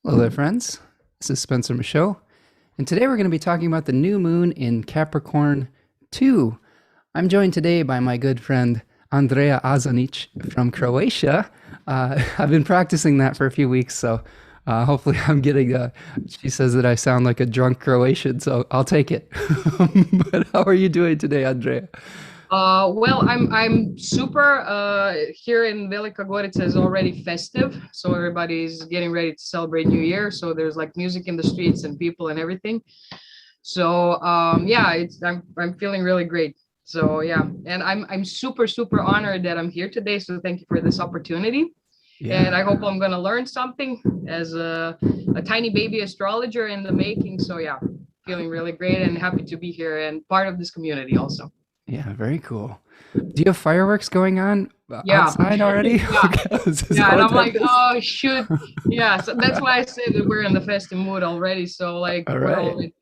Hello there, friends. This is Spencer Michaud, and today we're going to be talking about the new moon in Capricorn II. I'm joined today by my good friend Andrea Azenić from Croatia. I've been practicing that for a few weeks, so hopefully I'm getting. She says that I sound like a drunk Croatian, so I'll take it. But how are you doing today, Andrea? I'm super. Here in Velika Gorica is already festive, so everybody's getting ready to celebrate New Year. So there's like music in the streets and people and everything. So yeah, I'm feeling really great. So yeah, and I'm super honored that I'm here today. So thank you for this opportunity, Yeah. and I hope I'm gonna learn something as a tiny baby astrologer in the making. So yeah, feeling really great and happy to be here and part of this community also. Yeah, very cool. Do you have fireworks going on Yeah, outside already? yeah, Is yeah. that And what I'm that like, is? oh shoot. Yeah, so that's why I said that we're in the festive mood already. So like All we're right. already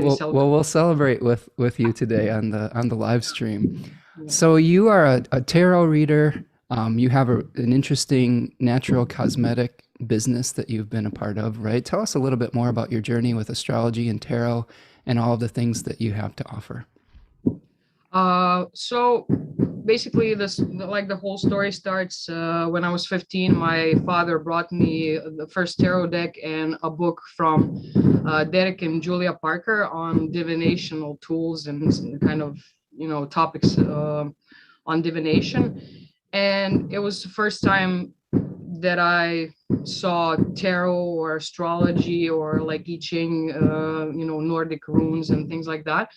Well, celebrating. we'll celebrate with you today on the live stream. Yeah. So you are a tarot reader. You have an interesting natural cosmetic business that you've been a part of, right? Tell us a little bit more about your journey with astrology and tarot and all of the things that you have to offer. So basically this like the whole story starts when I was 15. My father brought me the first tarot deck and a book from Derek and Julia Parker on divinational tools and kind of topics on divination. And it was the first time that I saw tarot or astrology or like I-Ching, Nordic runes and things like that.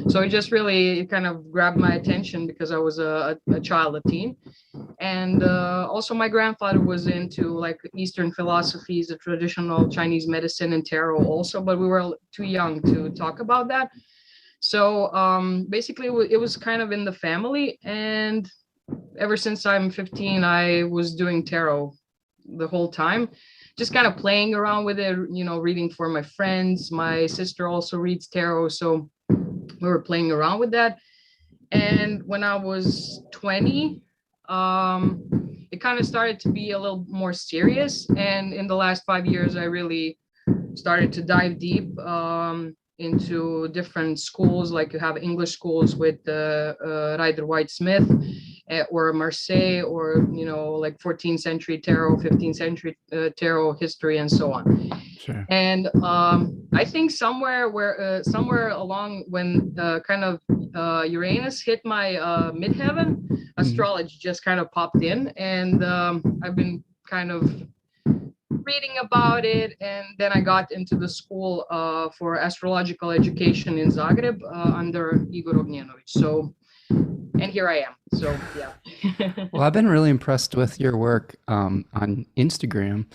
So it kind of grabbed my attention because I was a child, a teen. And also my grandfather was into like Eastern philosophies, the traditional Chinese medicine and tarot also, but we were too young to talk about that. So basically it was kind of in the family. And ever since I'm 15, I was doing tarot the whole time, just kind of playing around with it, reading for my friends. My sister also reads tarot. So we were playing around with that. And when I was 20, it kind of started to be a little more serious. And in the last 5 years, I really started to dive deep into different schools. Like you have English schools with Rider White Smith or Marseille, or like 14th century tarot, 15th century tarot history, and so on. Sure. And I think somewhere along when kind of Uranus hit my midheaven, Mhm. astrology just kind of popped in, and I've been kind of reading about it. And then I got into the school for astrological education in Zagreb under Igor Ognjenović. So, and here I am. So yeah. Well, I've been really impressed with your work on Instagram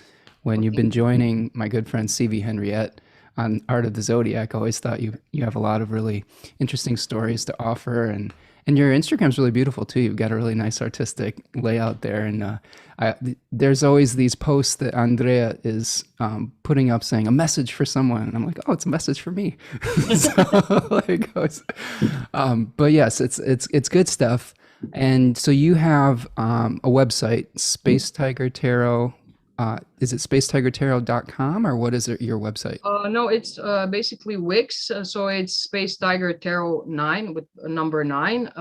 when you've Okay. been joining my good friend CV Henriette on Art of the Zodiac. I always thought you have a lot of really interesting stories to offer, and your Instagram's really beautiful too. You've got a really nice artistic layout there, and there's always these posts that Andrea is putting up saying a message for someone, and I'm like, oh, it's a message for me. So like, but yes, it's good stuff. And so you have a website, Space Tiger Tarot. Is it spacetigertarot.com or what is it, your website? No, it's basically Wix. So it's Space Tiger Tarot 9 with a number 9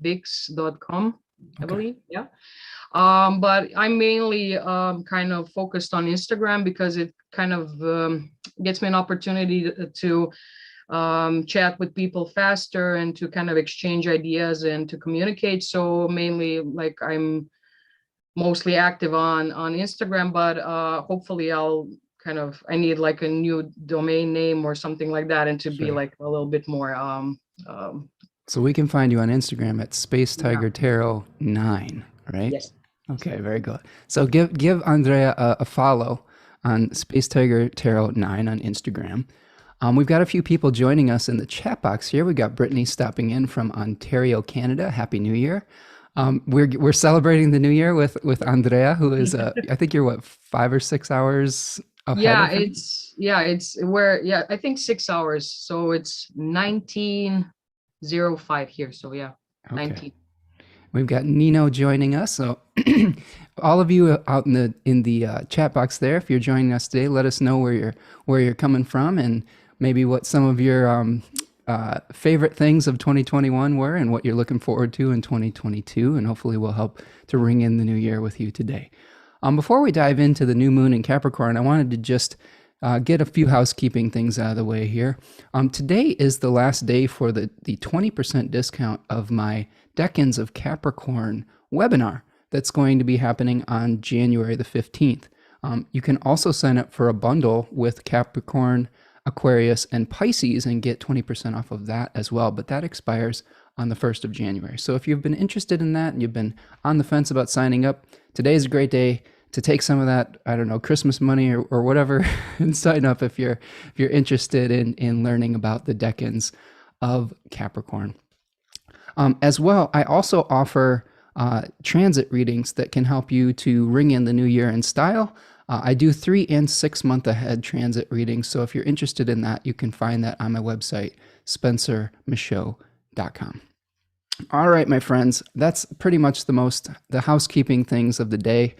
.wix.com, I Okay, believe. Yeah. But I'm mainly kind of focused on Instagram because it kind of gets me an opportunity to chat with people faster and to kind of exchange ideas and to communicate. So mainly, like I'm mostly active on Instagram, but hopefully I need like a new domain name or something like that, and to be sure. like a little bit more So we can find you on Instagram at Space yeah. Tiger Tarot 9, right? Yes. Okay, very good. So give Andrea a follow on Space Tiger Tarot 9 on Instagram. We've got a few people joining us in the chat box here. We got Brittany stopping in from Ontario, Canada. Happy New Year. We're celebrating the New Year with Andrea, who is I think you're what 5 or 6 hours ahead Yeah, of me. I think 6 hours. So it's 19:05 here. So yeah, Okay. 19. We've got Nino joining us. So all of you out in the chat box there, if you're joining us today, let us know where you're coming from and maybe what some of your favorite things of 2021 were and what you're looking forward to in 2022. And hopefully we'll help to ring in the new year with you today. Before we dive into the new moon in Capricorn, I wanted to just get a few housekeeping things out of the way here. Today is the last day for the 20% discount of my Decans of Capricorn webinar that's going to be happening on January the 15th. You can also sign up for a bundle with Capricorn, Aquarius, and Pisces and get 20% off of that as well, but that expires on the 1st of January. So if you've been interested in that and you've been on the fence about signing up, today is a great day to take some of that, I don't know, Christmas money or whatever and sign up if you're interested in learning about the decans of Capricorn. As well, I also offer transit readings that can help you to ring in the new year in style. I do 3 and 6 month ahead transit readings. So if you're interested in that, you can find that on my website, spencermichaud.com. All right, my friends, that's pretty much the housekeeping things of the day.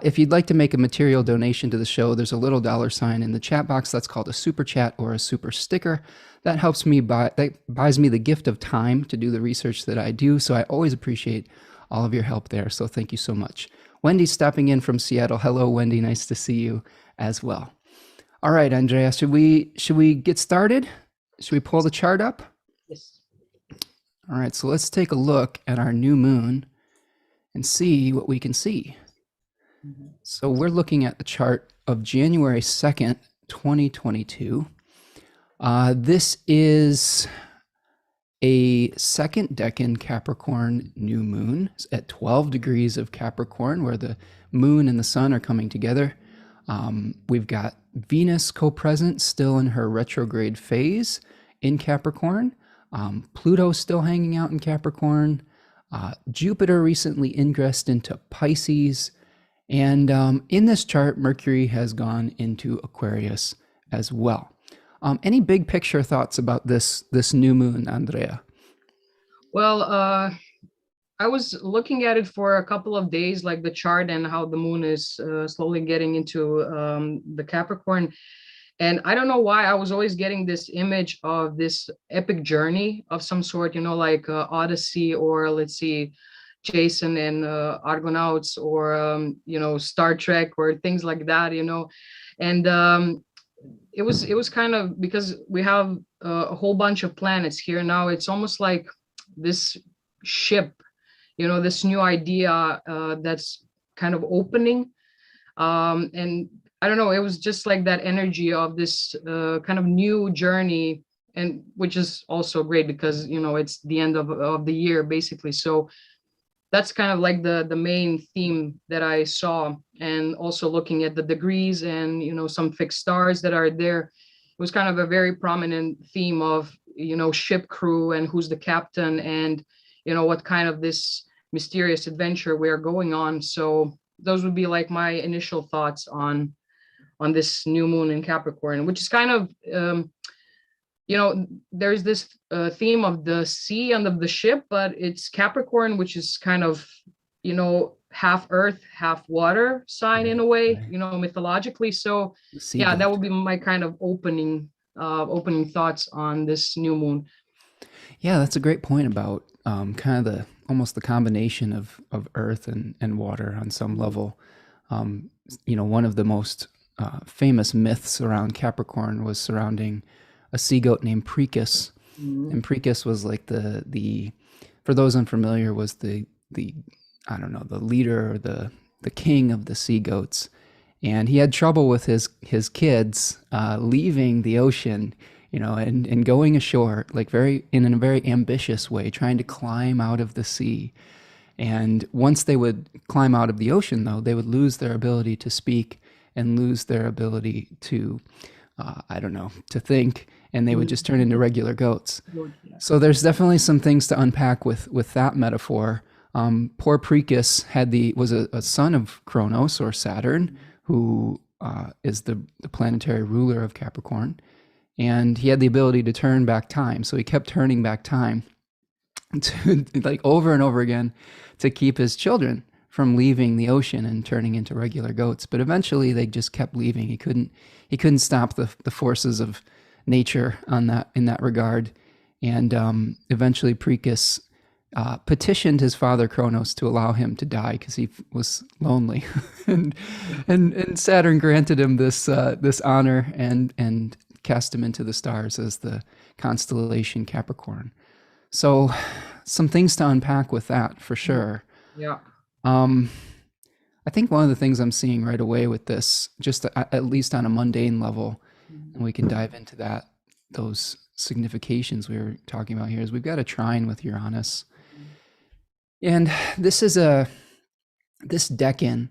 If you'd like to make a material donation to the show, there's a little $ in the chat box. That's called a super chat or a super sticker. That helps me that buys me the gift of time to do the research that I do. So I always appreciate all of your help there. So thank you so much. Wendy's stopping in from Seattle. Hello, Wendy. Nice to see you as well. All right, Andrea, should we get started? Should we pull the chart up? Yes. All right, so let's take a look at our new moon and see what we can see. So we're looking at the chart of January 2nd, 2022. This is a second decan Capricorn new moon at 12 degrees of Capricorn, where the moon and the sun are coming together. We've got Venus co-present still in her retrograde phase in Capricorn. Pluto still hanging out in Capricorn. Jupiter recently ingressed into Pisces. And in this chart, Mercury has gone into Aquarius as well. Any big picture thoughts about this new moon, Andrea? Well, I was looking at it for a couple of days, like the chart and how the moon is slowly getting into the Capricorn. And I don't know why I was always getting this image of this epic journey of some sort, like Odyssey, or let's see, Jason and Argonauts, or Star Trek, or things like that, and it was kind of, because we have a whole bunch of planets here now. It's almost like this ship, this new idea that's kind of opening, and I don't know, it was just like that energy of this kind of new journey, and which is also great because it's the end of the year basically. So that's kind of like the main theme that I saw. And also looking at the degrees and some fixed stars that are there, it was kind of a very prominent theme of ship crew and who's the captain, and what kind of this mysterious adventure we're going on. So those would be like my initial thoughts on this new moon in Capricorn, which is kind of there's this theme of the sea and of the ship, but it's Capricorn, which is kind of, half earth, half water sign in a way, mythologically. So yeah, that would be my kind of opening thoughts on this new moon. Yeah, that's a great point about kind of almost the combination of earth and water on some level. One of the most famous myths around Capricorn was surrounding a sea goat named Precus. And Precus was like the for those unfamiliar, was the I don't know, the leader or the king of the sea goats. And he had trouble with his kids leaving the ocean, and going ashore, like in a very ambitious way, trying to climb out of the sea. And once they would climb out of the ocean, though, they would lose their ability to speak and lose their ability to, to think, and they would just turn into regular goats. So there's definitely some things to unpack with that metaphor. Poor Precus was a son of Kronos, or Saturn, who is the planetary ruler of Capricorn. And he had the ability to turn back time. So he kept turning back time to, like, over and over again to keep his children from leaving the ocean and turning into regular goats, but eventually they just kept leaving. He couldn't stop the forces of nature on that in that regard, and eventually Precus petitioned his father Kronos to allow him to die because he was lonely, and Saturn granted him this honor and cast him into the stars as the constellation Capricorn. So, some things to unpack with that for sure. Yeah. Um, I think one of the things I'm seeing right away with this, just at least on a mundane level, and we can dive into those significations we were talking about here, is we've got a trine with Uranus. And this decan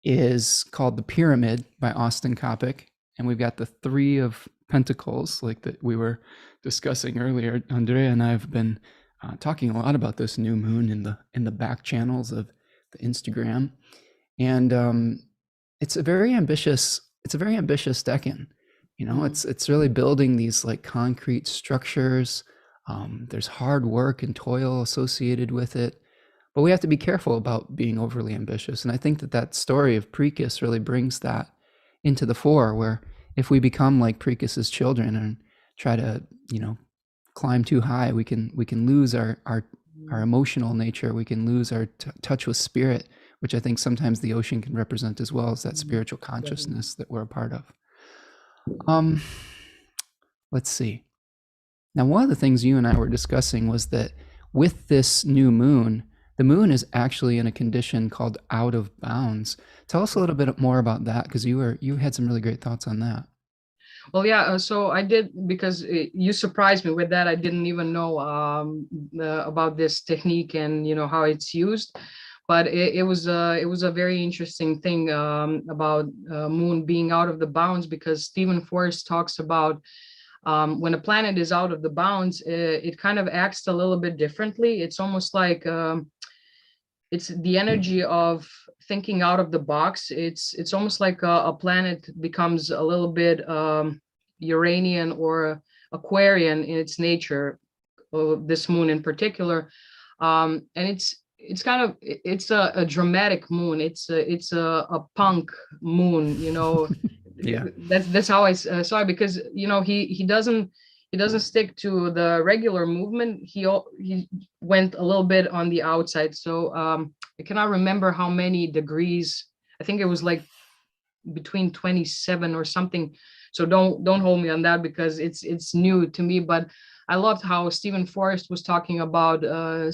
is called the Pyramid by Austin Coppock, and we've got the Three of Pentacles, like that we were discussing earlier. Andrea and I have been talking a lot about this new moon in the back channels of the Instagram, and it's a very ambitious decan. It's really building these like concrete structures. There's hard work and toil associated with it, but we have to be careful about being overly ambitious. And I think that story of Precus really brings that into the fore, where if we become like Precus's children and try to, climb too high, we can lose our emotional nature. We can lose our touch with spirit, which I think sometimes the ocean can represent as well as that spiritual consciousness that we're a part of. Let's see. Now, one of the things you and I were discussing was that with this new moon, the moon is actually in a condition called out of bounds. Tell us a little bit more about that, because you had some really great thoughts on that. Well, yeah. So I did, because you surprised me with that. I didn't even know about this technique and how it's used. But it was a very interesting thing about moon being out of the bounds, because Stephen Forrest talks about when a planet is out of the bounds, it kind of acts a little bit differently. It's almost like it's the energy of thinking out of the box. It's almost like a planet becomes a little bit Uranian or Aquarian in its nature, this moon in particular, and it's kind of it's a dramatic moon. It's a punk moon. Yeah. That's how I saw it, because he doesn't stick to the regular movement. He went a little bit on the outside. So I cannot remember how many degrees. I think it was like between 27 or something. So don't hold me on that, because it's new to me. But I loved how Stephen Forrest was talking about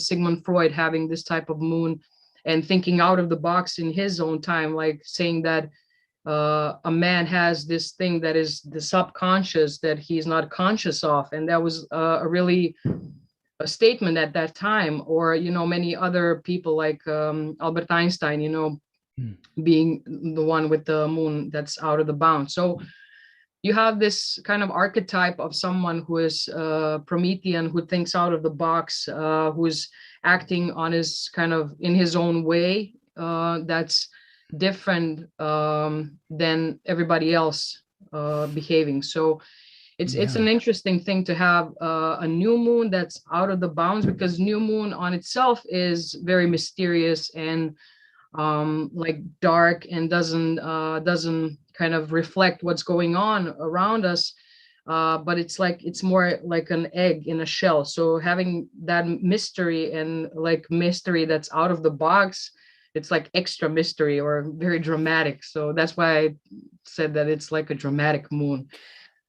Sigmund Freud having this type of moon and thinking out of the box in his own time, like saying that a man has this thing that is the subconscious that he's not conscious of. And that was a statement at that time. Or, many other people like Albert Einstein, being the one with the moon that's out of the bounds. So you have this kind of archetype of someone who is Promethean, who thinks out of the box, who's acting on his kind of in his own way, that's different than everybody else behaving. So it's an interesting thing to have a new moon that's out of the bounds, because new moon on itself is very mysterious and like dark, and doesn't kind of reflect what's going on around us. But it's more like an egg in a shell. So having that mystery, and like mystery that's out of the box, it's like extra mystery or very dramatic. So that's why I said that it's like a dramatic moon.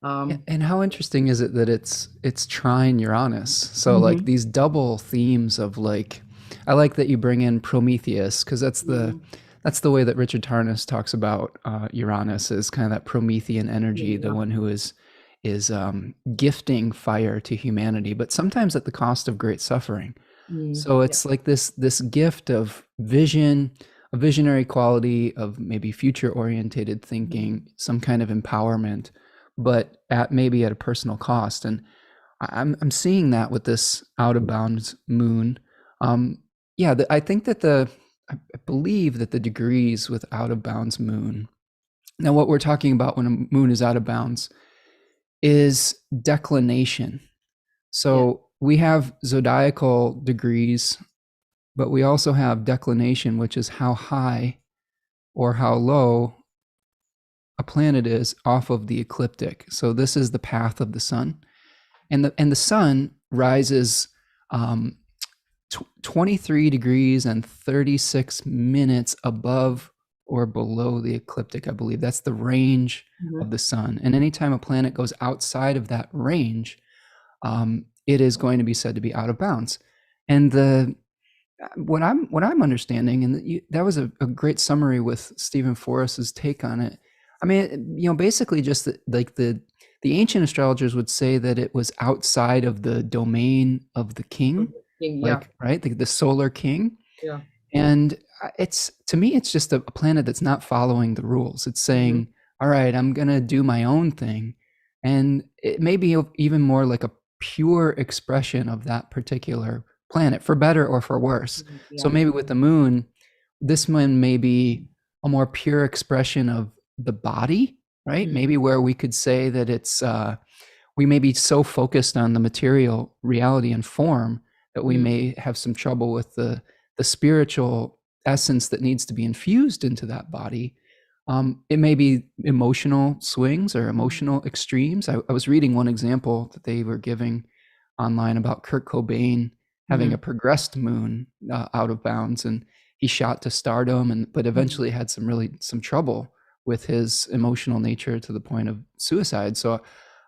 And how interesting is it that it's trine Uranus? So like these double themes of like, I like that you bring in Prometheus, because that's the way that Richard Tarnas talks about Uranus, is kind of that Promethean energy, the one who is gifting fire to humanity, but sometimes at the cost of great suffering. So it's like this gift of vision, a visionary quality of maybe future orientated thinking, some kind of empowerment, but maybe at a personal cost. And I'm seeing that with this out of bounds moon. I think that I believe that the degrees with out of bounds moon. Now, what we're talking about when a moon is out of bounds is declination. So we have zodiacal degrees but we also have declination, which is how high or how low a planet is off of the ecliptic. So this is the path of the sun, and the sun rises 23 degrees and 36 minutes above or below the ecliptic. I believe that's the range of the sun. And anytime a planet goes outside of that range, it is going to be said to be out of bounds. And what I'm understanding, and that was a great summary with Stephen Forrest's take on it. I mean, basically just the ancient astrologers would say that it was outside of the domain of the king, right? The solar king. Yeah. And to me, it's just a planet that's not following the rules. It's saying, all right, I'm going to do my own thing. And it may be even more like a pure expression of that particular planet, for better or for worse. Yeah. So maybe with the moon, this one may be a more pure expression of the body, right? Maybe where we could say that it's, we may be so focused on the material reality and form that we may have some trouble with the spiritual essence that needs to be infused into that body. It may be emotional swings or emotional extremes. I was reading one example that they were giving online about Kurt Cobain having a progressed moon out of bounds, and he shot to stardom, but eventually had some trouble with his emotional nature to the point of suicide. So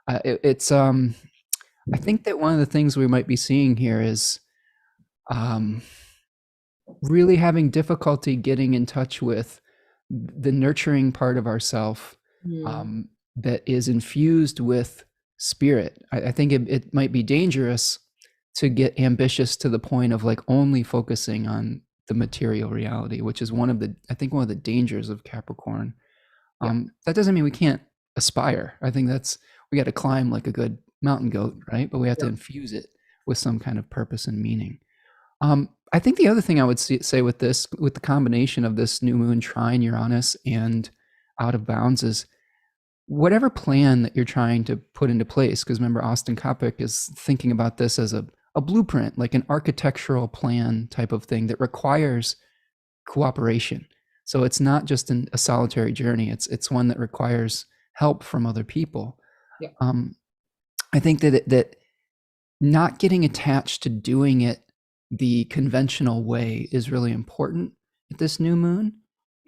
it's I think that one of the things we might be seeing here is really having difficulty getting in touch with the nurturing part of ourself that is infused with spirit. I think it might be dangerous to get ambitious to the point of like only focusing on the material reality, which is one of the dangers of Capricorn. That doesn't mean we can't aspire. I think we got to climb like a good mountain goat, right? But we have to infuse it with some kind of purpose and meaning. I think the other thing I would say with the combination of this new moon trine Uranus and out of bounds is whatever plan that you're trying to put into place, because remember, Austin Coppock is thinking about this as a blueprint, like an architectural plan type of thing that requires cooperation. So it's not just a solitary journey. It's one that requires help from other people. Yeah. I think that not getting attached to doing it the conventional way is really important at this new moon.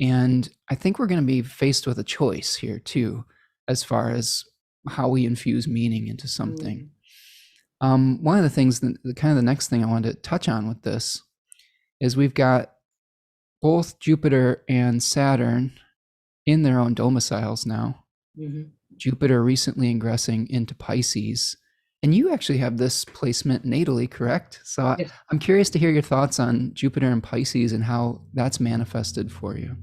And I think we're going to be faced with a choice here too, as far as how we infuse meaning into something. One of the things, the next thing I wanted to touch on with this is we've got both Jupiter and Saturn in their own domiciles now. Jupiter recently ingressing into Pisces. And you actually have this placement natally, correct? So yes. I'm curious to hear your thoughts on Jupiter and Pisces and how that's manifested for you.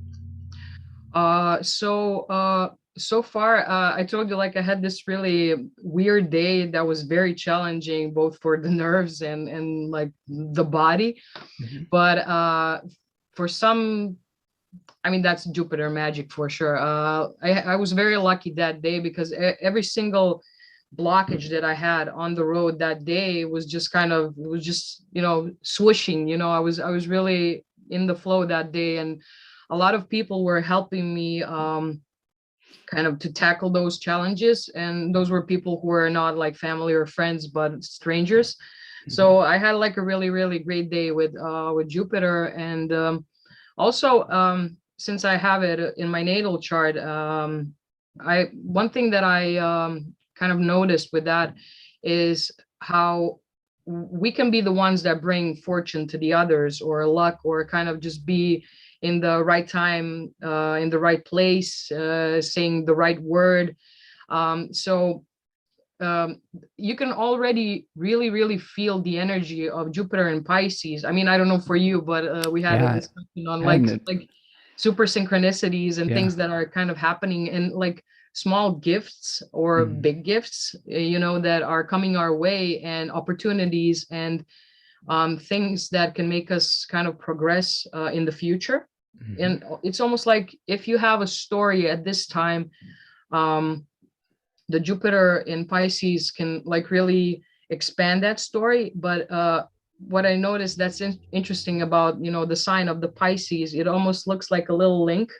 So far, I told you, like, I had this really weird day that was very challenging, both for the nerves and like the body. But for some, I mean, that's Jupiter magic for sure. I was very lucky that day because every single blockage that I had on the road that day was just swooshing. I was really in the flow that day, and a lot of people were helping me kind of to tackle those challenges, and those were people who were not like family or friends but strangers. So I had like a really, really great day with Jupiter. And also since I have it in my natal chart, one thing that I kind of noticed with that is how we can be the ones that bring fortune to the others, or luck, or kind of just be in the right time, in the right place, saying the right word. So you can already really, really feel the energy of Jupiter and Pisces. I mean, I don't know for you, but we had a discussion on like super synchronicities and things that are kind of happening, and like small gifts or big gifts, that are coming our way, and opportunities and things that can make us kind of progress in the future. And it's almost like if you have a story at this time, the Jupiter in Pisces can like really expand that story. But what I noticed that's interesting about, the sign of the Pisces, it almost looks like a little link,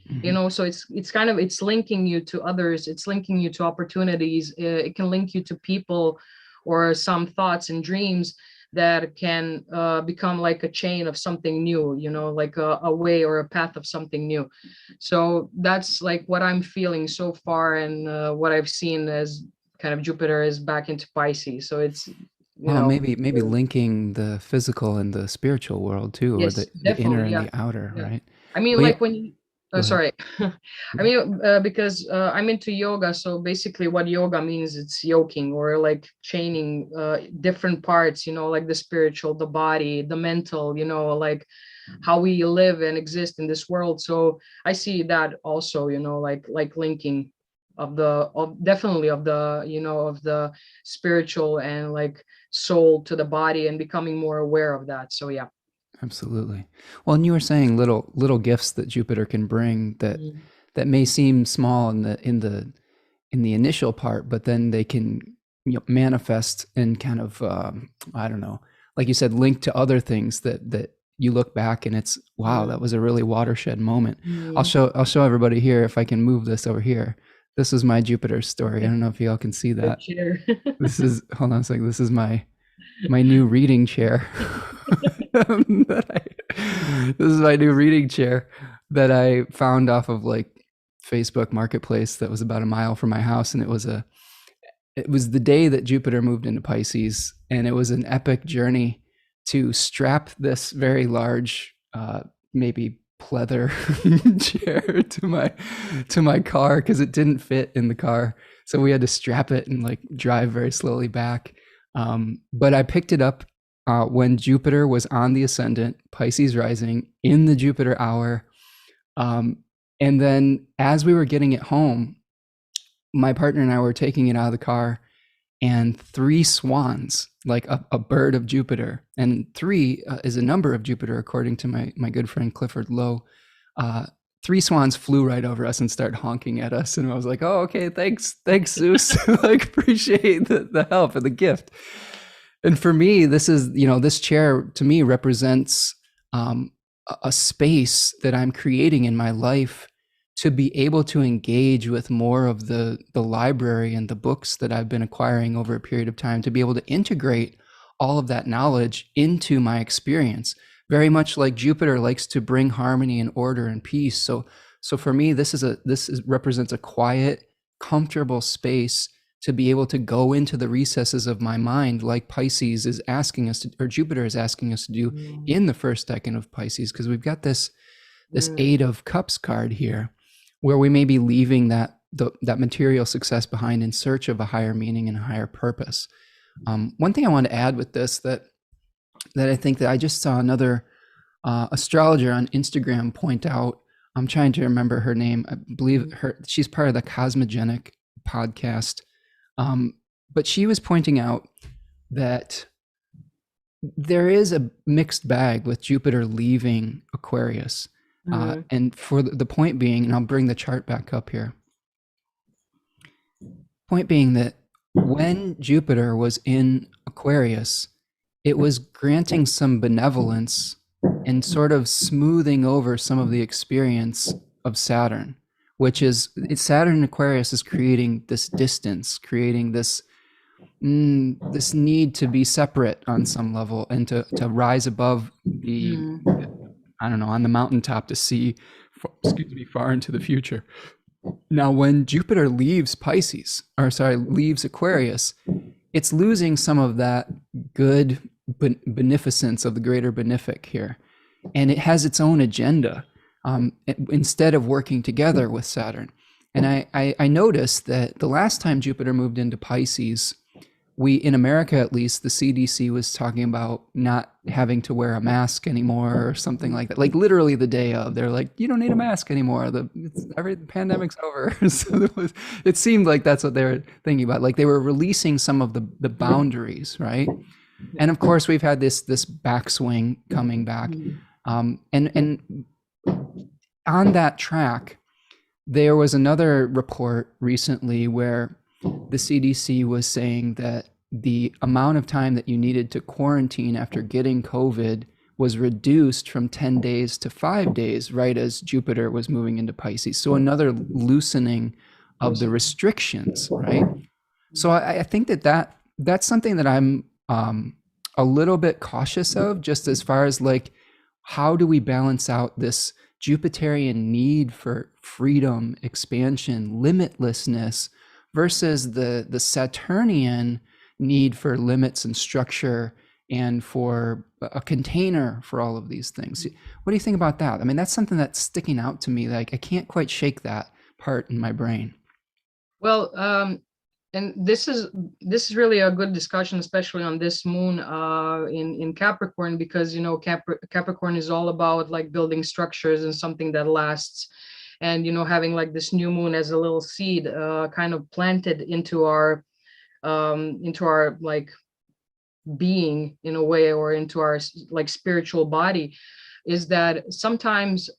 Hmm. so it's kind of, it's linking you to others, it's linking you to opportunities, it can link you to people or some thoughts and dreams that can become like a chain of something new, like a way or a path of something new. So that's like what I'm feeling so far, and what I've seen as kind of Jupiter is back into Pisces. So it's, Well, maybe linking the physical and the spiritual world too, or yes, the inner definitely, and yeah. the outer, Yeah. right? I mean, Well, yeah, like when you, go ahead. sorry. I mean, because I'm into yoga. So basically what yoga means, it's yoking or like chaining different parts, like the spiritual, the body, the mental, like how we live and exist in this world. So I see that also, like linking of definitely of the, of the spiritual and like soul to the body and becoming more aware of that. So yeah. Absolutely. Well, and you were saying little gifts that Jupiter can bring Mm. that may seem small in the initial part, but then they can manifest and kind of I don't know, like you said, link to other things that you look back and it's wow, that Mm. was a really watershed moment. Mm. I'll show everybody here if I can move this over here. This is my Jupiter story. I don't know if y'all can see The that. chair. This is hold on a second. This is my new reading chair. This is my new reading chair that I found off of like Facebook Marketplace that was about a mile from my house, and it was the day that Jupiter moved into Pisces, and it was an epic journey to strap this very large, maybe pleather chair to my car because it didn't fit in the car, so we had to strap it and like drive very slowly back. But I picked it up when Jupiter was on the ascendant, Pisces rising in the Jupiter hour. Um, and then as we were getting it home, my partner and I were taking it out of the car, and three swans, like a bird of Jupiter, and three is a number of Jupiter, according to my good friend Clifford Lowe. Uh, Three swans flew right over us and started honking at us, and I was like, "Oh, okay, thanks, Zeus. Like, appreciate the help and the gift." And for me, this is, this chair to me represents a space that I'm creating in my life to be able to engage with more of the library and the books that I've been acquiring over a period of time, to be able to integrate all of that knowledge into my experience. Very much like Jupiter likes to bring harmony and order and peace. So for me, represents a quiet, comfortable space to be able to go into the recesses of my mind, like Pisces is asking us to, or Jupiter is asking us to do Mm. in the first decan of Pisces, because we've got this Mm. Eight of Cups card here, where we may be leaving that material success behind in search of a higher meaning and a higher purpose. One thing I want to add with this that I think that I just saw another astrologer on Instagram point out. I'm trying to remember her name. I believe she's part of the Cosmogenic podcast. But she was pointing out that there is a mixed bag with Jupiter leaving Aquarius. Mm. And for the point being, and I'll bring the chart back up here. Point being that when Jupiter was in Aquarius, it was granting some benevolence and sort of smoothing over some of the experience of Saturn, which is Saturn in Aquarius is creating this distance, creating this need to be separate on some level and to rise above the, Mm. I don't know, on the mountaintop to see, far into the future. Now, when Jupiter leaves leaves Aquarius, it's losing some of that good beneficence of the greater benefic here. And it has its own agenda instead of working together with Saturn. And I noticed that the last time Jupiter moved into Pisces, in America at least, the CDC was talking about not having to wear a mask anymore or something like that. Like literally the day of, they're like, you don't need a mask anymore. The pandemic's over. So it seemed like that's what they were thinking about. Like they were releasing some of the boundaries, right? And of course, we've had this backswing coming back, and on that track, there was another report recently where the CDC was saying that the amount of time that you needed to quarantine after getting COVID was reduced from 10 days to 5 days, right as Jupiter was moving into Pisces. So another loosening of the restrictions, right? So I think that's something that I'm a little bit cautious of, just as far as like, how do we balance out this Jupiterian need for freedom, expansion, limitlessness versus the Saturnian need for limits and structure and for a container for all of these things. What do you think about that? I mean, that's something that's sticking out to me. Like, I can't quite shake that part in my brain. Well, and this is really a good discussion, especially on this moon in Capricorn, because you know Capricorn is all about like building structures and something that lasts, and you know having like this new moon as a little seed kind of planted into our like being in a way, or into our like spiritual body, is that sometimes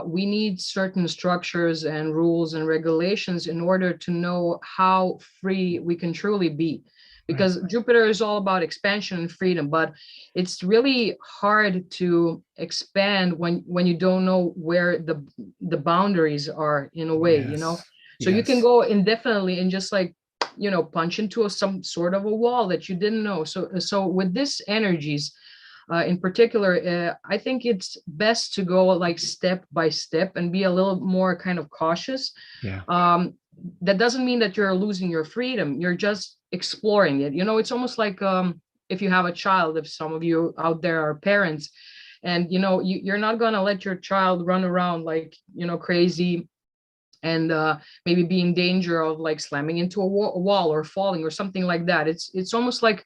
we need certain structures and rules and regulations in order to know how free we can truly be. Because right. Jupiter is all about expansion and freedom, but it's really hard to expand when you don't know where the boundaries are in a way, you know? So you can go indefinitely and just like, you know, punch into some sort of a wall that you didn't know. So with this energies, in particular, I think it's best to go like step by step and be a little more kind of cautious. Yeah. That doesn't mean that you're losing your freedom. You're just exploring it. You know, it's almost like if you have a child, if some of you out there are parents, and you know, you're not gonna let your child run around like, you know, crazy and maybe be in danger of like slamming into a wall or falling or something like that. It's almost like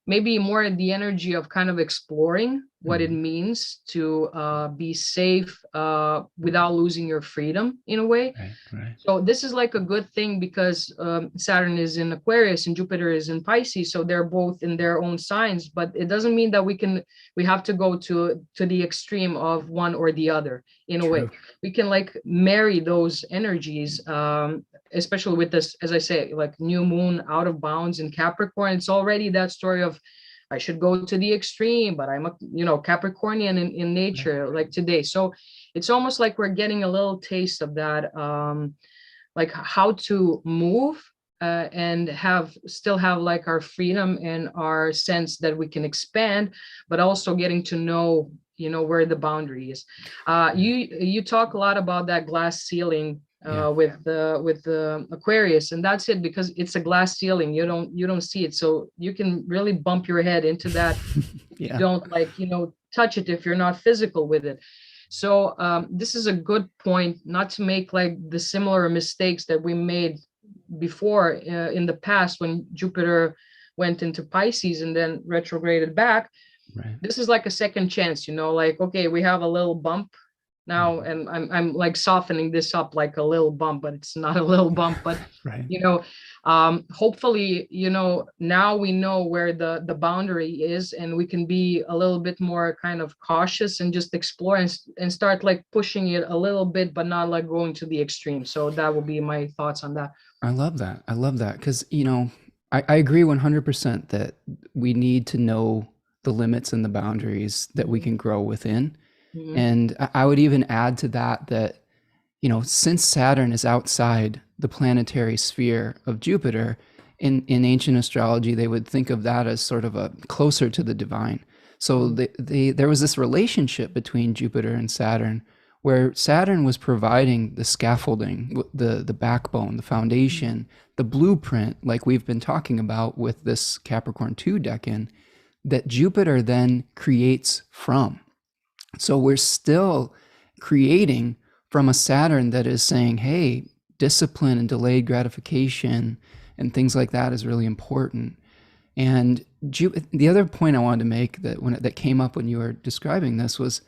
maybe more the energy of kind of exploring what it means to be safe without losing your freedom in a way. Right. So this is like a good thing because Saturn is in Aquarius and Jupiter is in Pisces. So they're both in their own signs, but it doesn't mean that we have to go to the extreme of one or the other in a way. We can like marry those energies, especially with this, as I say, like new moon out of bounds in Capricorn. It's already that story of I should go to the extreme, but I'm a, you know, Capricornian in nature like today. So it's almost like we're getting a little taste of that, like how to move and still have like our freedom and our sense that we can expand, but also getting to know, you know, where the boundary is. You talk a lot about that glass ceiling with the Aquarius, and that's it, because it's a glass ceiling. You don't see it, so you can really bump your head into that. You don't like, you know, touch it if you're not physical with it. So this is a good point, not to make like the similar mistakes that we made before in the past when Jupiter went into Pisces and then retrograded back. This is like a second chance, you know, like, okay, we have a little bump now, and I'm like softening this up like a little bump, but it's not a little bump, but you know, hopefully, you know, now we know where the boundary is, and we can be a little bit more kind of cautious and just explore and start like pushing it a little bit, but not like going to the extreme. So that will be my thoughts on that. I love that. I love that, because, you know, I agree 100% that we need to know the limits and the boundaries that we can grow within. And I would even add to that, you know, since Saturn is outside the planetary sphere of Jupiter, in ancient astrology, they would think of that as sort of a closer to the divine. So there was this relationship between Jupiter and Saturn, where Saturn was providing the scaffolding, the backbone, the foundation, the blueprint, like we've been talking about with this Capricorn II decan, that Jupiter then creates from. So we're still creating from a Saturn that is saying, hey, discipline and delayed gratification and things like that is really important. And the other point I wanted to make that came up when you were describing this was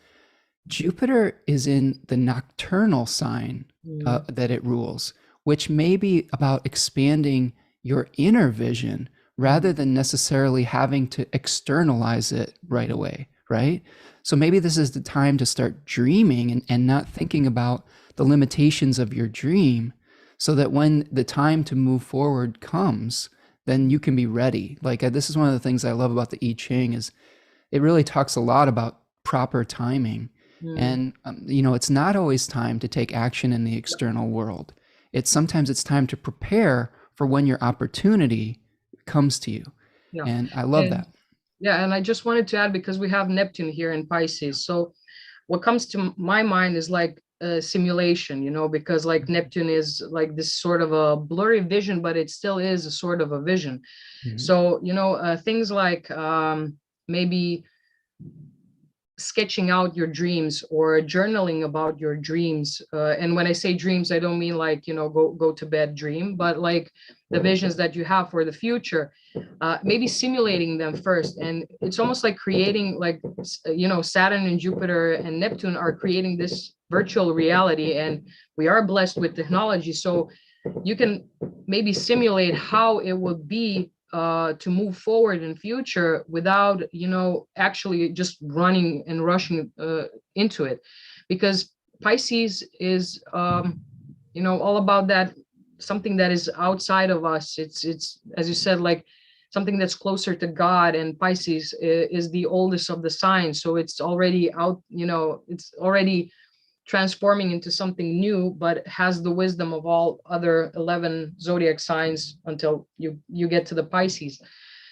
Jupiter is in the nocturnal sign that it rules, which may be about expanding your inner vision rather than necessarily having to externalize it right away, right? So maybe this is the time to start dreaming and not thinking about the limitations of your dream, so that when the time to move forward comes, then you can be ready. Like this is one of the things I love about the I-Ching is it really talks a lot about proper timing. Mm. And you know, it's not always time to take action in the external world. It's time to prepare for when your opportunity comes to you. Yeah. And I love And that. yeah, and I just wanted to add, because we have Neptune here in Pisces. So what comes to my mind is like a simulation, because like Neptune is like this sort of a blurry vision, but it still is a sort of a vision. Mhm. So, things like maybe sketching out your dreams or journaling about your dreams, and when I say dreams, I don't mean like go to bed dream, but like the visions that you have for the future, maybe simulating them first. And it's almost like creating like Saturn and Jupiter and Neptune are creating this virtual reality, and we are blessed with technology, so you can maybe simulate how it would be to move forward in future without actually just running and rushing into it, because Pisces is all about that, something that is outside of us. It's as you said, like something that's closer to God, and Pisces is the oldest of the signs, so it's already out, it's already transforming into something new, but has the wisdom of all other 11 zodiac signs until you get to the Pisces.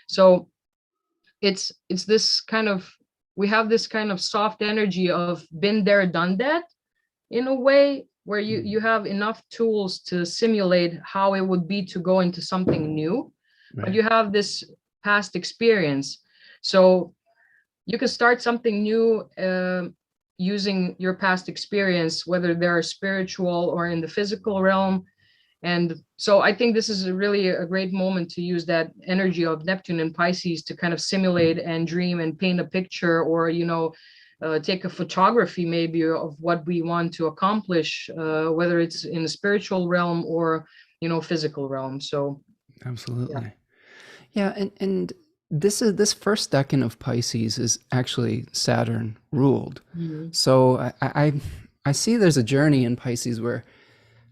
So it's this kind of, we have this kind of soft energy of been there, done that, in a way where you have enough tools to simulate how it would be to go into something new, but Right. you have this past experience. So you can start something new using your past experience, whether they're spiritual or in the physical realm. And so I think this is really a great moment to use that energy of Neptune and Pisces to kind of simulate and dream and paint a picture, or, take a photography maybe of what we want to accomplish, whether it's in the spiritual realm or, physical realm. So, yeah. Absolutely. Yeah, and this first decan of Pisces is actually Saturn ruled. Mhm. So I see there's a journey in Pisces where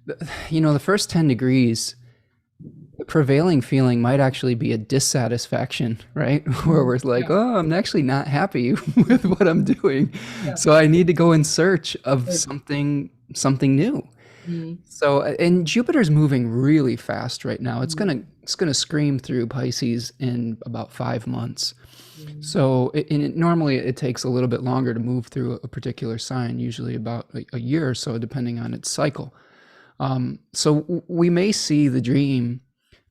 the first 10 degrees, the prevailing feeling might actually be a dissatisfaction, right? Where we're like, Yeah. oh, I'm actually not happy with what I'm doing. Yeah. So I need to go in search of Right. something new. Mhm. So, and Jupiter's moving really fast right now. It's Mhm. gonna scream through Pisces in about 5 months. Mhm. So, normally it takes a little bit longer to move through a particular sign, usually about a year or so, depending on its cycle. So we may see the dream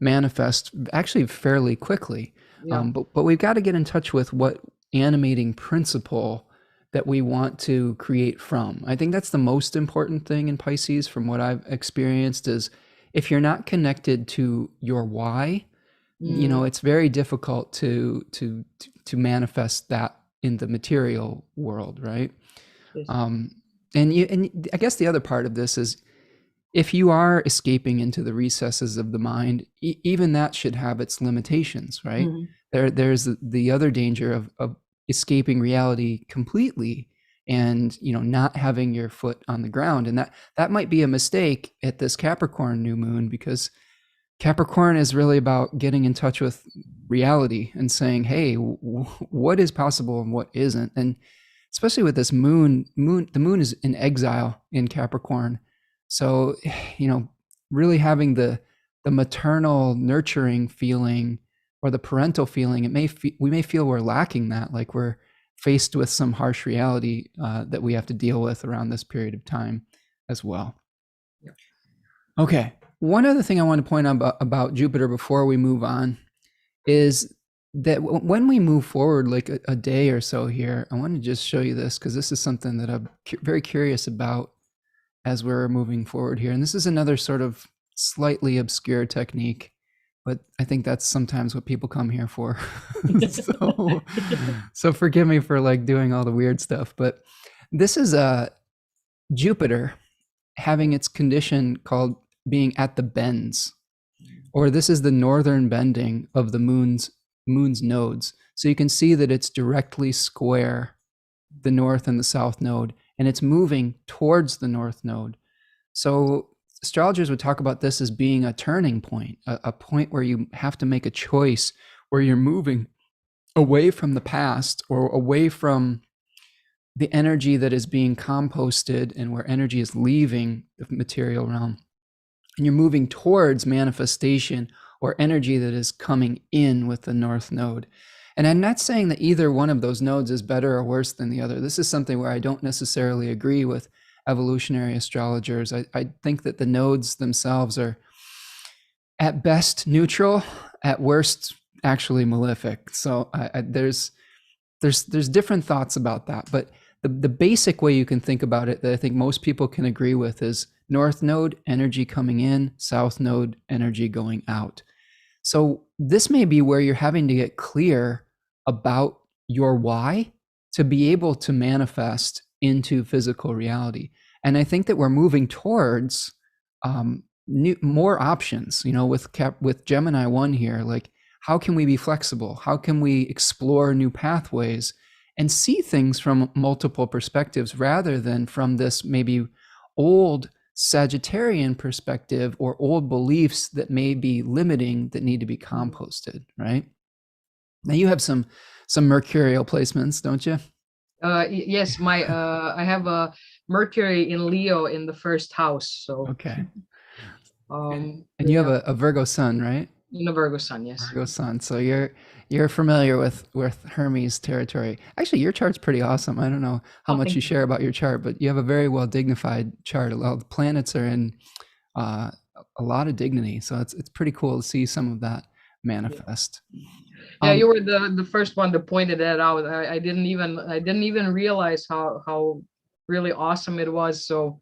manifest actually fairly quickly, Yeah. but we've got to get in touch with what animating principle that we want to create from. I think that's the most important thing in Pisces, from what I've experienced, is if you're not connected to your why, Mhm. it's very difficult to manifest that in the material world, right? Yes. Um, and I guess the other part of this is if you are escaping into the recesses of the mind, even that should have its limitations, right? Mhm. There's the other danger of escaping reality completely and not having your foot on the ground, and that might be a mistake at this Capricorn new moon, because Capricorn is really about getting in touch with reality and saying, hey, what is possible and what isn't. And especially with this the moon is in exile in Capricorn. So, really having the maternal nurturing feeling or the parental feeling, we may feel we're lacking that, like we're faced with some harsh reality that we have to deal with around this period of time as well. Yeah. Okay. One other thing I want to point out about Jupiter before we move on is that when we move forward, like a day or so here, I want to just show you this because this is something that I'm very curious about as we're moving forward here. And this is another sort of slightly obscure technique, but I think that's sometimes what people come here for. so, so forgive me for like doing all the weird stuff, but this is a Jupiter having its condition called being at the bends, or this is the northern bending of the moon's nodes. So you can see that it's directly square, the north and the south node, and it's moving towards the north node. So astrologers would talk about this as being a turning point, a point where you have to make a choice, where you're moving away from the past or away from the energy that is being composted and where energy is leaving the material realm. And you're moving towards manifestation or energy that is coming in with the North Node. And I'm not saying that either one of those nodes is better or worse than the other. This is something where I don't necessarily agree with evolutionary astrologers. I think that the nodes themselves are at best neutral, at worst actually malefic. So there's different thoughts about that. But the basic way you can think about it that I think most people can agree with is North Node energy coming in, South Node energy going out. So this may be where you're having to get clear about your why to be able to manifest into physical reality. And I think that we're moving towards more options, you know, with Gemini 1 here, like how can we be flexible? How can we explore new pathways and see things from multiple perspectives rather than from this maybe old Sagittarian perspective or old beliefs that may be limiting that need to be composted, right? Now you have some mercurial placements, don't you? Yes, I have a Mercury in Leo in the first house. So okay. And you have a Virgo sun, right? In a Virgo sun, yes. Virgo sun. So you're familiar with Hermes territory. Actually, your chart's pretty awesome. I don't know how much you share about your chart, but you have a very well dignified chart. A lot of the planets are in a lot of dignity. So it's pretty cool to see some of that manifest. Yeah, you were the first one to point that out. I didn't even realize how really awesome it was. So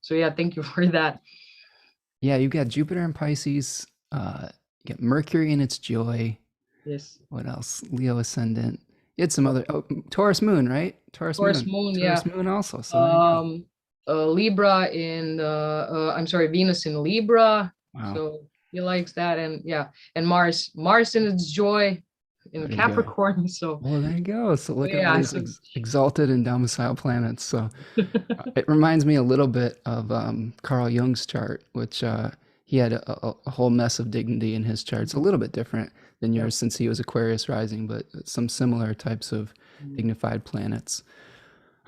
yeah, thank you for that. Yeah, you got Jupiter in Pisces. You got Mercury in its joy. Yes. What else? Leo ascendant. You had some other Taurus moon, right? Taurus moon, yeah. Taurus moon also. So Libra in I'm sorry, Venus in Libra. Wow. So he likes that, and yeah, and Mars in its joy in Capricorn. So well, there you go. So look at all these exalted and domicile planets. So it reminds me a little bit of Carl Jung's chart, which he had a whole mess of dignity in his chart. It's a little bit different than yours since he was Aquarius rising, but some similar types of dignified planets.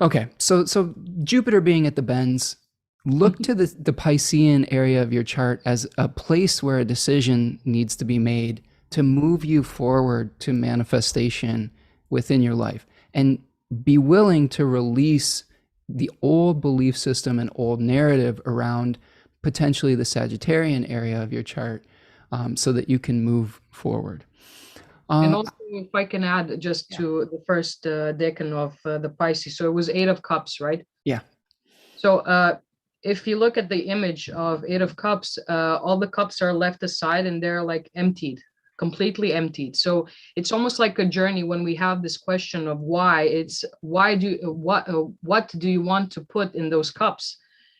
Okay, so Jupiter being at the bends, look to the Piscean area of your chart as a place where a decision needs to be made to move you forward to manifestation within your life, and be willing to release the old belief system and old narrative around potentially the Sagittarian area of your chart, so that you can move forward. And also, if I can add just to the first decan of the Pisces, so it was 8 of Cups, right? Yeah. So if you look at the image of 8 of Cups, all the cups are left aside and they're like emptied, completely emptied. So it's almost like a journey when we have this question of why. It's what do you want to put in those cups?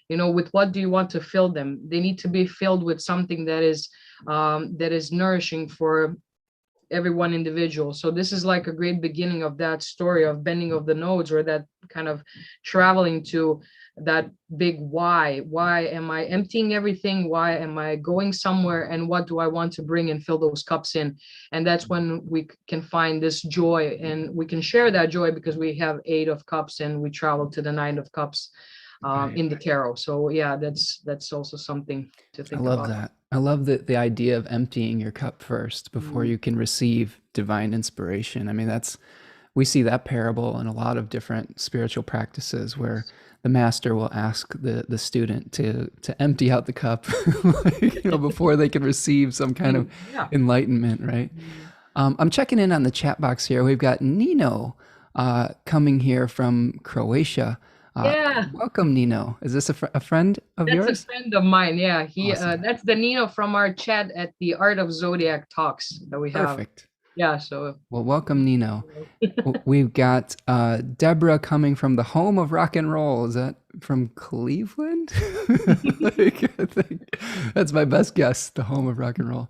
You know, with what do you want to fill them? They need to be filled with something that is nourishing for everyone individual. So this is like a great beginning of that story of bending of the nodes, or that kind of traveling to that big why. Why am I emptying everything? Why am I going somewhere? And what do I want to bring and fill those cups in? And that's when we can find this joy, and we can share that joy because we have 8 of Cups and we travel to the 9 of Cups in the tarot. So yeah, that's also something to think about. I love that. I love the idea of emptying your cup first before you can receive divine inspiration. I mean, we see that parable in a lot of different spiritual practices where the master will ask the student to empty out the cup before they can receive some kind of enlightenment, right? I'm checking in on the chat box here. We've got Nino coming here from Croatia. Welcome, Nino. Is this a friend of yours? That's a friend of mine. Yeah, awesome. That's the Nino from our chat at the Art of Zodiac talks that we have. Perfect. Yeah. So well, welcome, Nino. We've got Deborah coming from the home of rock and roll. Is that from Cleveland? I think that's my best guess. The home of rock and roll.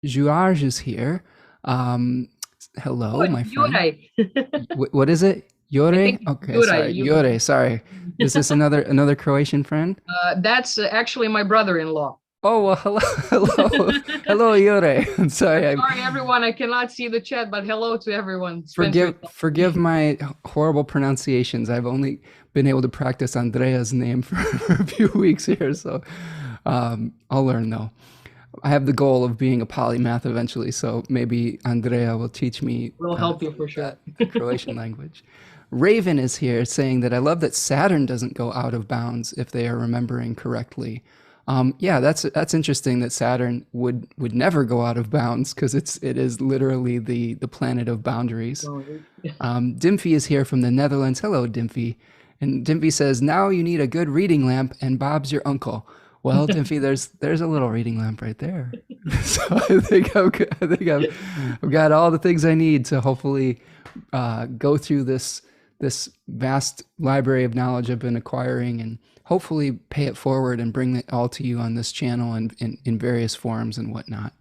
George is here. Hello, my friend. What is it? I Jure? think it's Okay, Juraj. sorry. Jure, sorry. Is this another Croatian friend? That's actually my brother-in-law. Oh, well, hello, hello, hello, Jure. I'm I'm sorry. sorry, everyone. I cannot see the chat, but hello to everyone. Spencer Forgive taught forgive me. my horrible pronunciations. I've only been able to practice Andrea's name for a few weeks here, so I'll learn though. I have the goal of being a polymath eventually, so maybe Andrea will teach me Will help you for sure. that Croatian language. Raven is here saying that I love that Saturn doesn't go out of bounds if they are remembering correctly. Yeah, that's interesting that Saturn would never go out of bounds because it is literally the planet of boundaries. Dimfy is here from the Netherlands. Hello, Dimfy. And Dimfy says, now you need a good reading lamp, and Bob's your uncle. Well, Dimfy, there's a little reading lamp right there. So I've got all the things I need to hopefully go through this vast library of knowledge I've been acquiring and hopefully pay it forward and bring it all to you on this channel and in various forms and whatnot.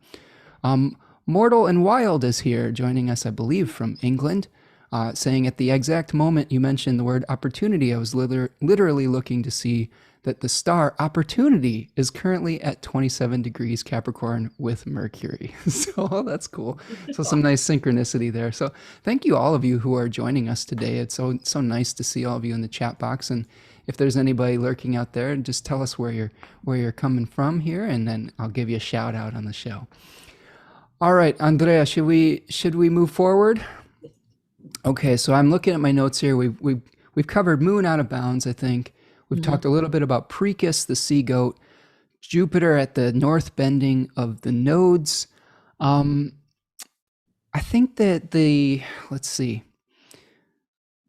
Mortal and Wild is here, joining us, I believe, from England, saying at the exact moment you mentioned the word opportunity, I was literally looking to see that the star Opportunity is currently at 27 degrees Capricorn with Mercury. So that's cool. So some nice synchronicity there. So thank you all of you who are joining us today. It's so nice to see all of you in the chat box. And if there's anybody lurking out there, just tell us where you're coming from here, and then I'll give you a shout out on the show. All right, Andrea, should we move forward? Okay, so I'm looking at my notes here. We've covered Moon out of bounds, I think. We've talked a little bit about Precus, the sea goat, Jupiter at the north bending of the nodes. I think that let's see,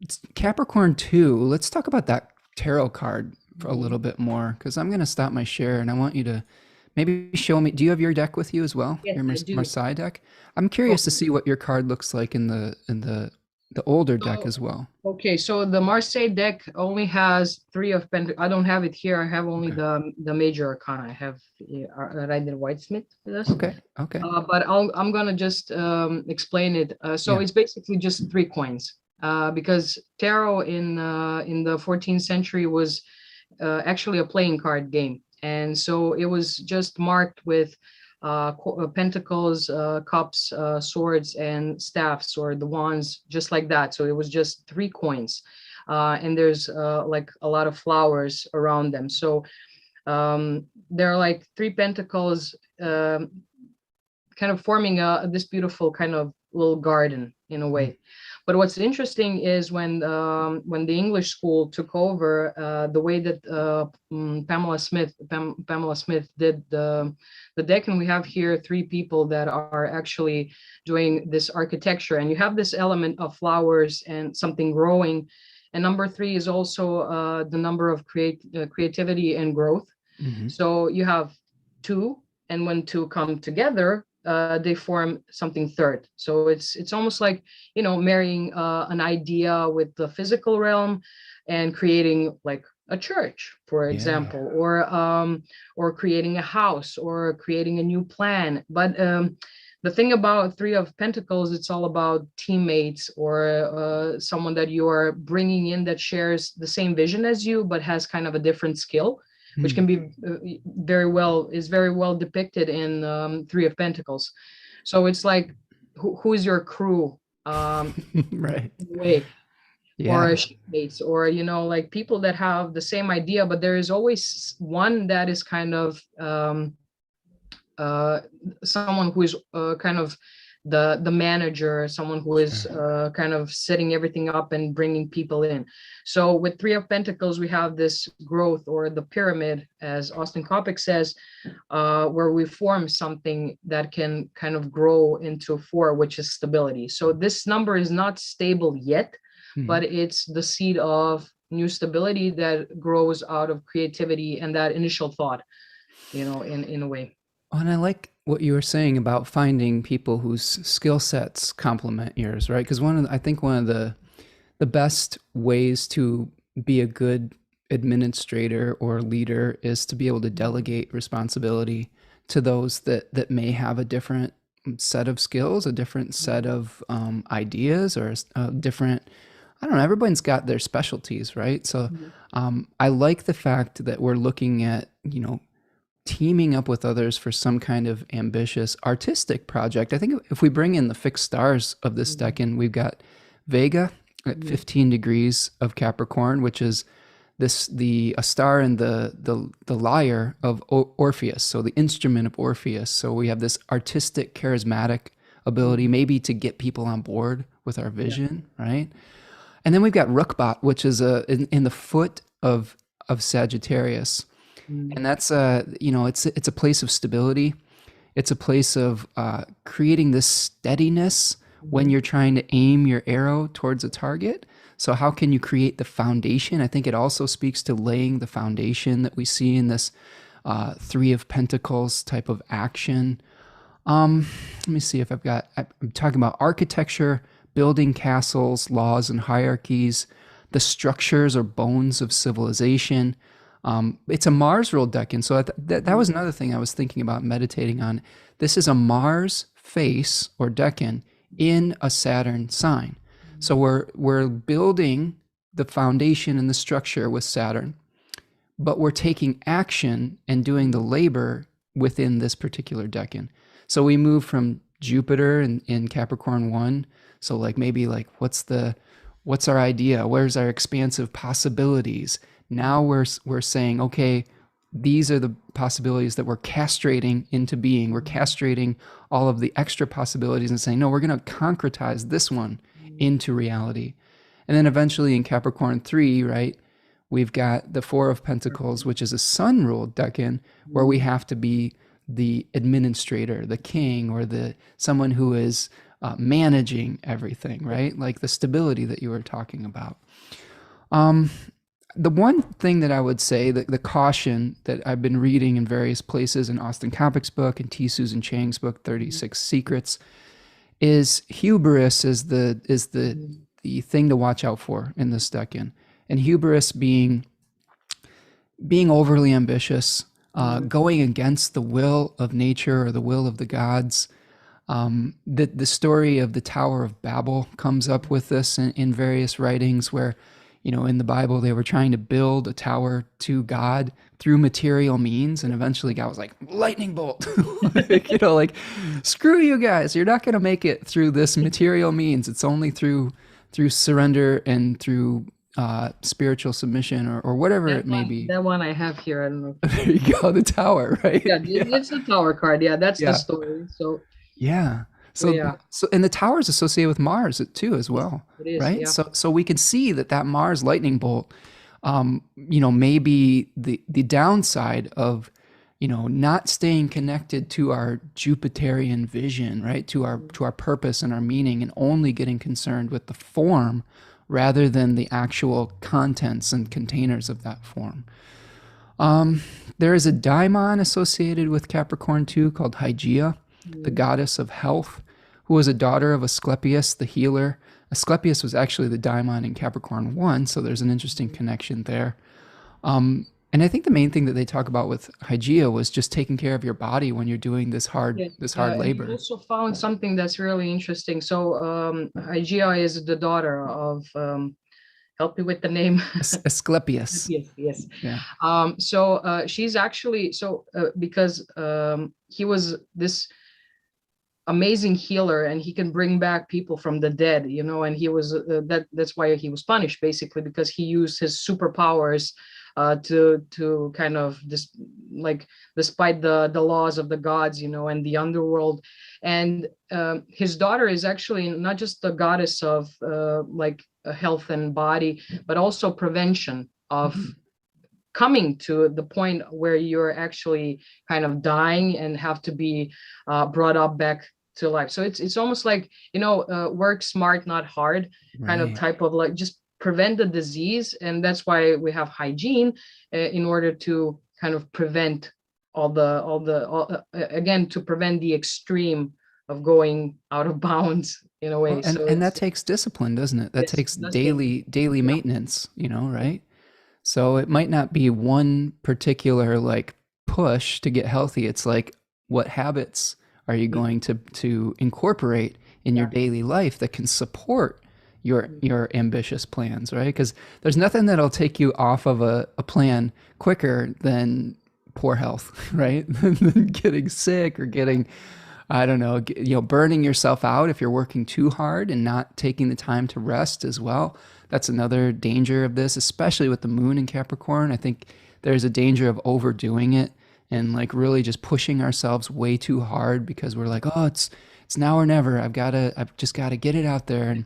it's Capricorn II. Let's talk about that tarot card for a little bit more, because I'm going to stop my share and I want you to maybe show me. Do you have your deck with you as well? Yes, Your I do. Marseille deck? I'm curious to see what your card looks like in the older deck as well. Okay, so the Marseille deck only has three of Pentacles. I don't have it here. I have only the major arcana. I have Rider Whitesmith with us. Okay. But I'm gonna just explain it. So it's basically just three coins. Because tarot in the 14th century was actually a playing card game, and so it was just marked with pentacles, cups, swords, and staffs, or the wands, just like that. So it was just three coins, and there's like a lot of flowers around them. So there are like three pentacles, kind of forming this beautiful kind of little garden in a way. But what's interesting is when the English school took over, the way that Pamela Smith did the deck, and we have here three people that are actually doing this architecture, and you have this element of flowers and something growing, and number three is also the number of creativity and growth. So you have two, and when two come together, they form something third. So it's almost like, marrying an idea with the physical realm and creating like a church, for example, or creating a house, or creating a new plan. But the thing about Three of Pentacles, it's all about teammates, or someone that you are bringing in that shares the same vision as you, but has kind of a different skill, which can be very well depicted in Three of Pentacles. So it's like, who is your crew? Right. Way. Yeah. Or shipmates, or like people that have the same idea, but there is always one that is kind of someone who is kind of the manager, someone who is kind of setting everything up and bringing people in. So with Three of Pentacles, we have this growth, or the pyramid, as Austin Coppock says, where we form something that can kind of grow into four, which is stability. So this number is not stable yet, but it's the seed of new stability that grows out of creativity and that initial thought, in a way. Oh, and I like what you were saying about finding people whose skill sets complement yours, right? Because I think one of the best ways to be a good administrator or leader is to be able to delegate responsibility to those that may have a different set of skills, a different set of ideas, or a different, I don't know, everyone's got their specialties, right? So Mhm. I like the fact that we're looking at, teaming up with others for some kind of ambitious artistic project. I think if we bring in the fixed stars of this Mhm. decan, we've got Vega at Mhm. 15 degrees of Capricorn, which is the a star in the lyre of Orpheus, so the instrument of Orpheus. So we have this artistic, charismatic ability, Mhm. maybe to get people on board with our Yeah. vision, right? And then we've got Rookbot, which is in the foot of Sagittarius, Mhm. and that's it's a place of stability. It's a place of creating this steadiness when Mhm. you're trying to aim your arrow towards a target. So how can you create the foundation? I think it also speaks to laying the foundation that we see in this Three of Pentacles type of action. Let me see if I'm talking about architecture, building castles, laws and hierarchies, the structures or bones of civilization. It's a Mars ruled decan. So that was Mhm. another thing I was thinking about meditating on. This is a Mars face or decan in a Saturn sign. So we're building the foundation and the structure with Saturn, but we're taking action and doing the labor within this particular decan. So we move from Jupiter in Capricorn 1. So like maybe like what's our idea? Where's our expansive possibilities? Now we're saying, okay, these are the possibilities that we're castrating into being. We're castrating all of the extra possibilities and saying, no, we're going to concretize this one into reality. And then eventually in Capricorn 3, right, we've got the Four of Pentacles, which is a sun ruled decan, where we Mhm. have to be the administrator, the king, or the someone who is managing everything, right? Like the stability that you were talking about. Um, the one thing that I would say, the caution that I've been reading in various places in Austin Coppock's book and T. Susan Chang's book, Mhm. 36 Secrets, is hubris Mhm. the thing to watch out for in this decan. And hubris being overly ambitious, Mhm. going against the will of nature or the will of the gods. The story of the Tower of Babel comes up with this in various writings where, in the Bible, they were trying to build a tower to God through material means. And eventually God was like, lightning bolt, like, screw you guys. You're not going to make it through this material means. It's only through surrender and through spiritual submission or whatever it may be. That one I have here. I don't know. There you go, the tower, right? Yeah, Yeah. it's the tower card. Yeah, that's the Yeah. story. Yeah. So So yeah, so and the tower is associated with Mars too as yes, well, it is. right? Yeah. So we can see that Mars lightning bolt, may be the downside of, not staying connected to our Jupiterian vision, right? Mhm. To our purpose and our meaning, and only getting concerned with the form rather than the actual contents and containers of that form. There is a daimon associated with Capricorn II called Hygeia, the Mhm. goddess of health, who was a daughter of Asclepius, the healer. Asclepius was actually the daimon in Capricorn 1, so there's an interesting connection there. And I think the main thing that they talk about with Hygeia was just taking care of your body when you're doing Yes, this hard and I labor. also found something that's really interesting. So, Hygeia is the daughter of, help me with the name. Asclepius. Yes, yes. Yeah. She's actually because he was this amazing healer and he can bring back people from the dead, and he was that's why he was punished basically because he used his superpowers to kind of this, like, despite the laws of the gods, and the underworld. And his daughter is actually not just the goddess of like health and body, but also prevention of Mhm. coming to the point where you're actually kind of dying and have to be brought up back to life. So it's almost like, work smart, not hard, kind of Right. type of, like, just prevent the disease. And that's why we have hygiene, in order to kind of prevent again, to prevent the extreme of going out of bounds in a Well, way. So and that it's, takes discipline, doesn't it? That yes, takes that's the, daily yeah, maintenance, yeah. right? So it might not be one particular like push to get healthy. It's like what habits are you Mhm. going to incorporate in your Yeah. daily life that can support, your ambitious plans, right? Because there's nothing that'll take you off of a plan quicker than poor health, right? Than getting sick or getting, I don't know, burning yourself out if you're working too hard and not taking the time to rest as well. That's another danger of this, especially with the moon in Capricorn. I think there's a danger of overdoing it and like really just pushing ourselves way too hard because we're like, oh, it's now or never. I've just gotta get it out there. And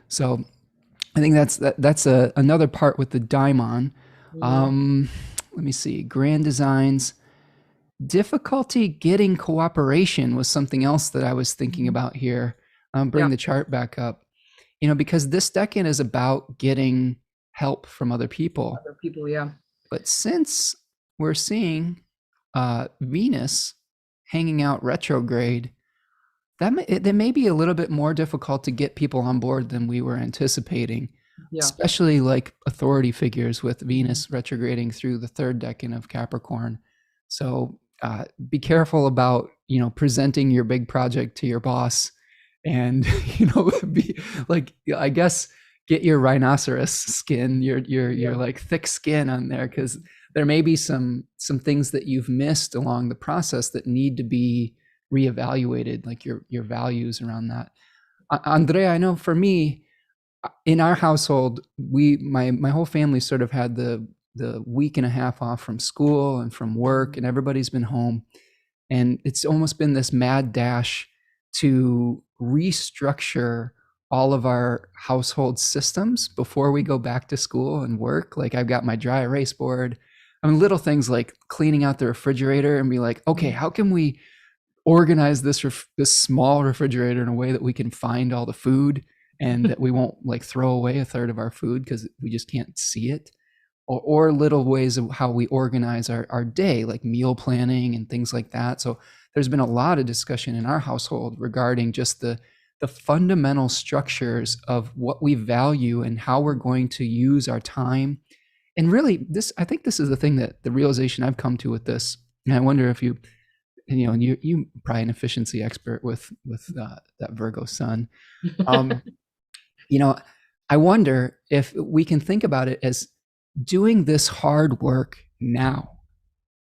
so I think that's another part with the daimon. Yeah. Let me see. Grand designs. Difficulty getting cooperation was something else that I was thinking about here. Bring Yeah. the chart back up. Because this decan is about getting help from other people. Other people. Yeah. But since we're seeing Venus hanging out retrograde, that may be a little bit more difficult to get people on board than we were anticipating, Yeah. especially like authority figures with Venus retrograding through the third decan of Capricorn. So be careful about, presenting your big project to your boss and, be like, I guess, get your rhinoceros skin, your like thick skin on there, because there may be some things that you've missed along the process that need to be reevaluated, like your values around that. Andrea, I know for me, in our household, my whole family sort of had the week and a half off from school and from work, and everybody's been home. And it's almost been this mad dash to restructure all of our household systems before we go back to school and work. Like I've got my dry erase board. I mean, little things like cleaning out the refrigerator and be like, okay, how can we organize this small refrigerator in a way that we can find all the food and that we won't like throw away a third of our food because we just can't see it. Or little ways of how we organize our day, like meal planning and things like that. So there's been a lot of discussion in our household regarding just the fundamental structures of what we value and how we're going to use our time. And really, I think this is the thing that the realization I've come to with this. And I wonder if you probably an efficiency expert with that Virgo sun. I wonder if we can think about it as doing this hard work now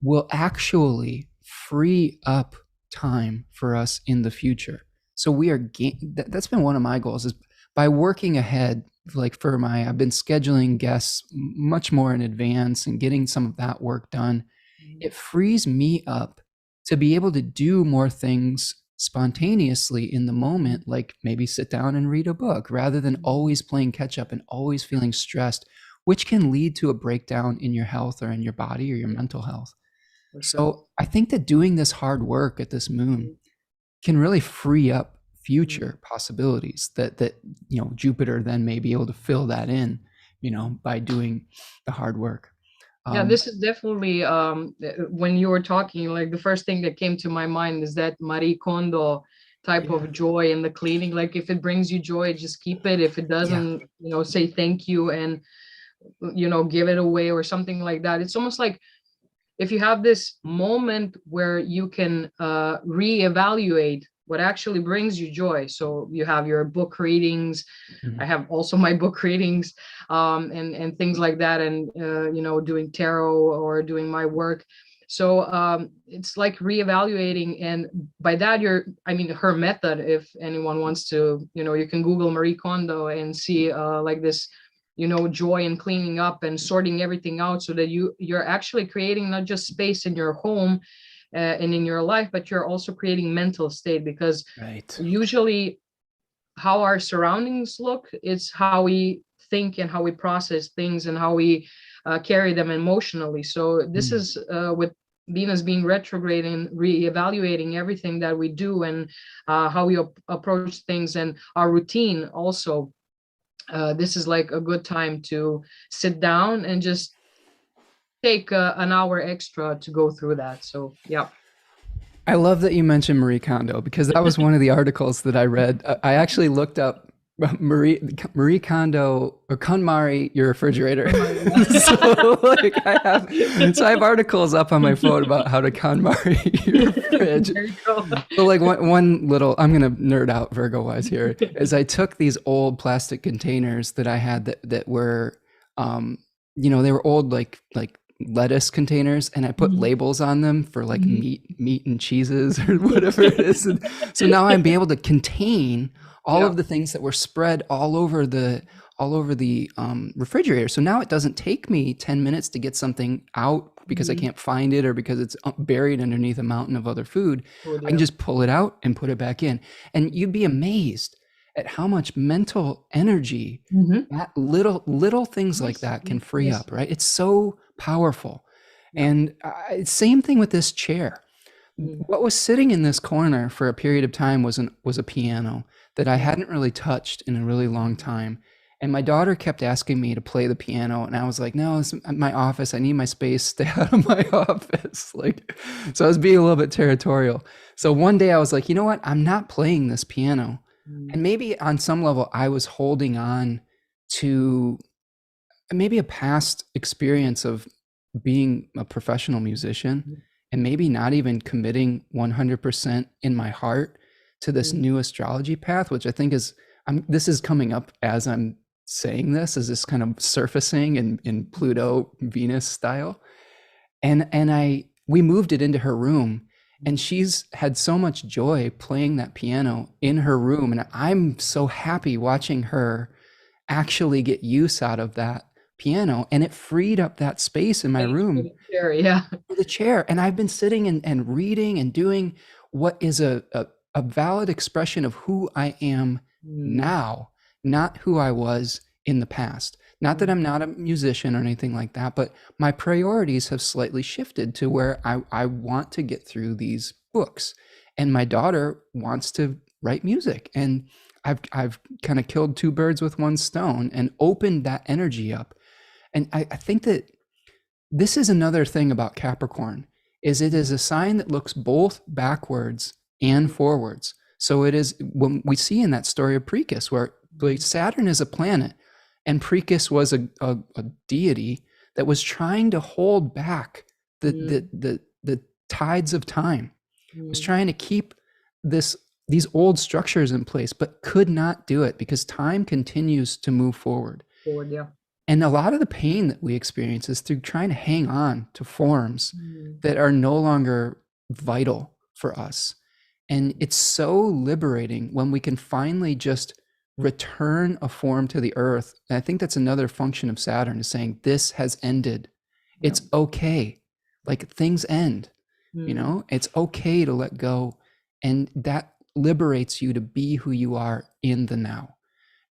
will actually free up time for us in the future. So we are that's been one of my goals, is by working ahead, like I've been scheduling guests much more in advance and getting some of that work done. It frees me up to be able to do more things spontaneously in the moment, like maybe sit down and read a book rather than always playing catch up and always feeling stressed, which can lead to a breakdown in your health or in your body or your mental health. So I think that doing this hard work at this moon can really free up future possibilities that Jupiter then may be able to fill that in, by doing the hard work. Yeah, this is definitely when you were talking, like the first thing that came to my mind is that Marie Kondo type of joy in the cleaning. Like if it brings you joy, just keep it. If it doesn't, say thank you and give it away or something like that. It's almost like if you have this moment where you can reevaluate what actually brings you joy. So you have your book readings. I have also my book readings and things like that, and doing tarot or doing my work. So it's like reevaluating, and by that her method, if anyone wants to, you can Google Marie Kondo and see like this, joy in cleaning up and sorting everything out, so that you're actually creating not just space in your home and in your life, but you're also creating mental state, because usually how our surroundings look, it's how we think and how we process things and how we carry them emotionally. So this is with Venus being retrograde and reevaluating everything that we do and how we approach things and our routine also. This is like a good time to sit down and just take an hour extra to go through that. So, yeah. I love that you mentioned Marie Kondo, because that was one of the articles that I read. I actually looked up Marie Kondo or KonMari your refrigerator. Yeah. So I have articles up on my phone about how to KonMari your fridge. There you go. So like one little, I'm gonna nerd out Virgo wise here, is I took these old plastic containers that I had that were, they were old like lettuce containers, and I put Mhm. labels on them for like Mhm. meat and cheeses or whatever it is. And so now I'm able to contain all Yeah. of the things that were spread all over the refrigerator. So now it doesn't take me 10 minutes to get something out because I Mhm. can't find it or because it's buried underneath a mountain of other food. Good, I can yeah. just pull it out and put it back in. And you'd be amazed at how much mental energy Mhm. that little things like Yes. that can Yes. free Yes. up, right? It's so powerful. Yeah. And same thing with this chair. Mm. What was sitting in this corner for a period of time was a piano that I Yeah. hadn't really touched in a really long time. And my daughter kept asking me to play the piano, and I was like, "No, it's my office. I need my space. Stay out of my office." So I was being a little bit territorial. So one day I was like, "You know what? I'm not playing this piano." Mm. And maybe on some level, I was holding on to maybe a past experience of being a professional musician Mm. and maybe not even committing 100% in my heart to this Mm. new astrology path, which I think this is coming up as I'm saying this, is this kind of surfacing in Pluto Venus style. And we moved it into her room, and she's had so much joy playing that piano in her room, and I'm so happy watching her actually get use out of that piano, and it freed up that space in my Thanks for room the share, yeah. for the chair. And I've been sitting and reading and doing what is a valid expression of who I am Mm. now, not who I was in the past. Not that Mm. I'm not a musician or anything like that, but my priorities have slightly shifted to where I want to get through these books. And my daughter wants to write music. And I've kind of killed two birds with one stone and opened that energy up. And I think that this is another thing about Capricorn is it is a sign that looks both backwards and forwards. So it is when we see in that story of Precus where like Saturn is a planet and Precus was a deity that was trying to hold back Mm. the tides of time, was Mm. trying to keep this these old structures in place, but could not do it because time continues to move forward. Forward, yeah. And a lot of the pain that we experience is through trying to hang on to forms Mm. that are no longer vital for us. And it's so liberating when we can finally just return a form to the earth. And I think that's another function of Saturn is saying this has ended. Yeah. It's okay. Like things end, Mm. it's okay to let go. And that liberates you to be who you are in the now.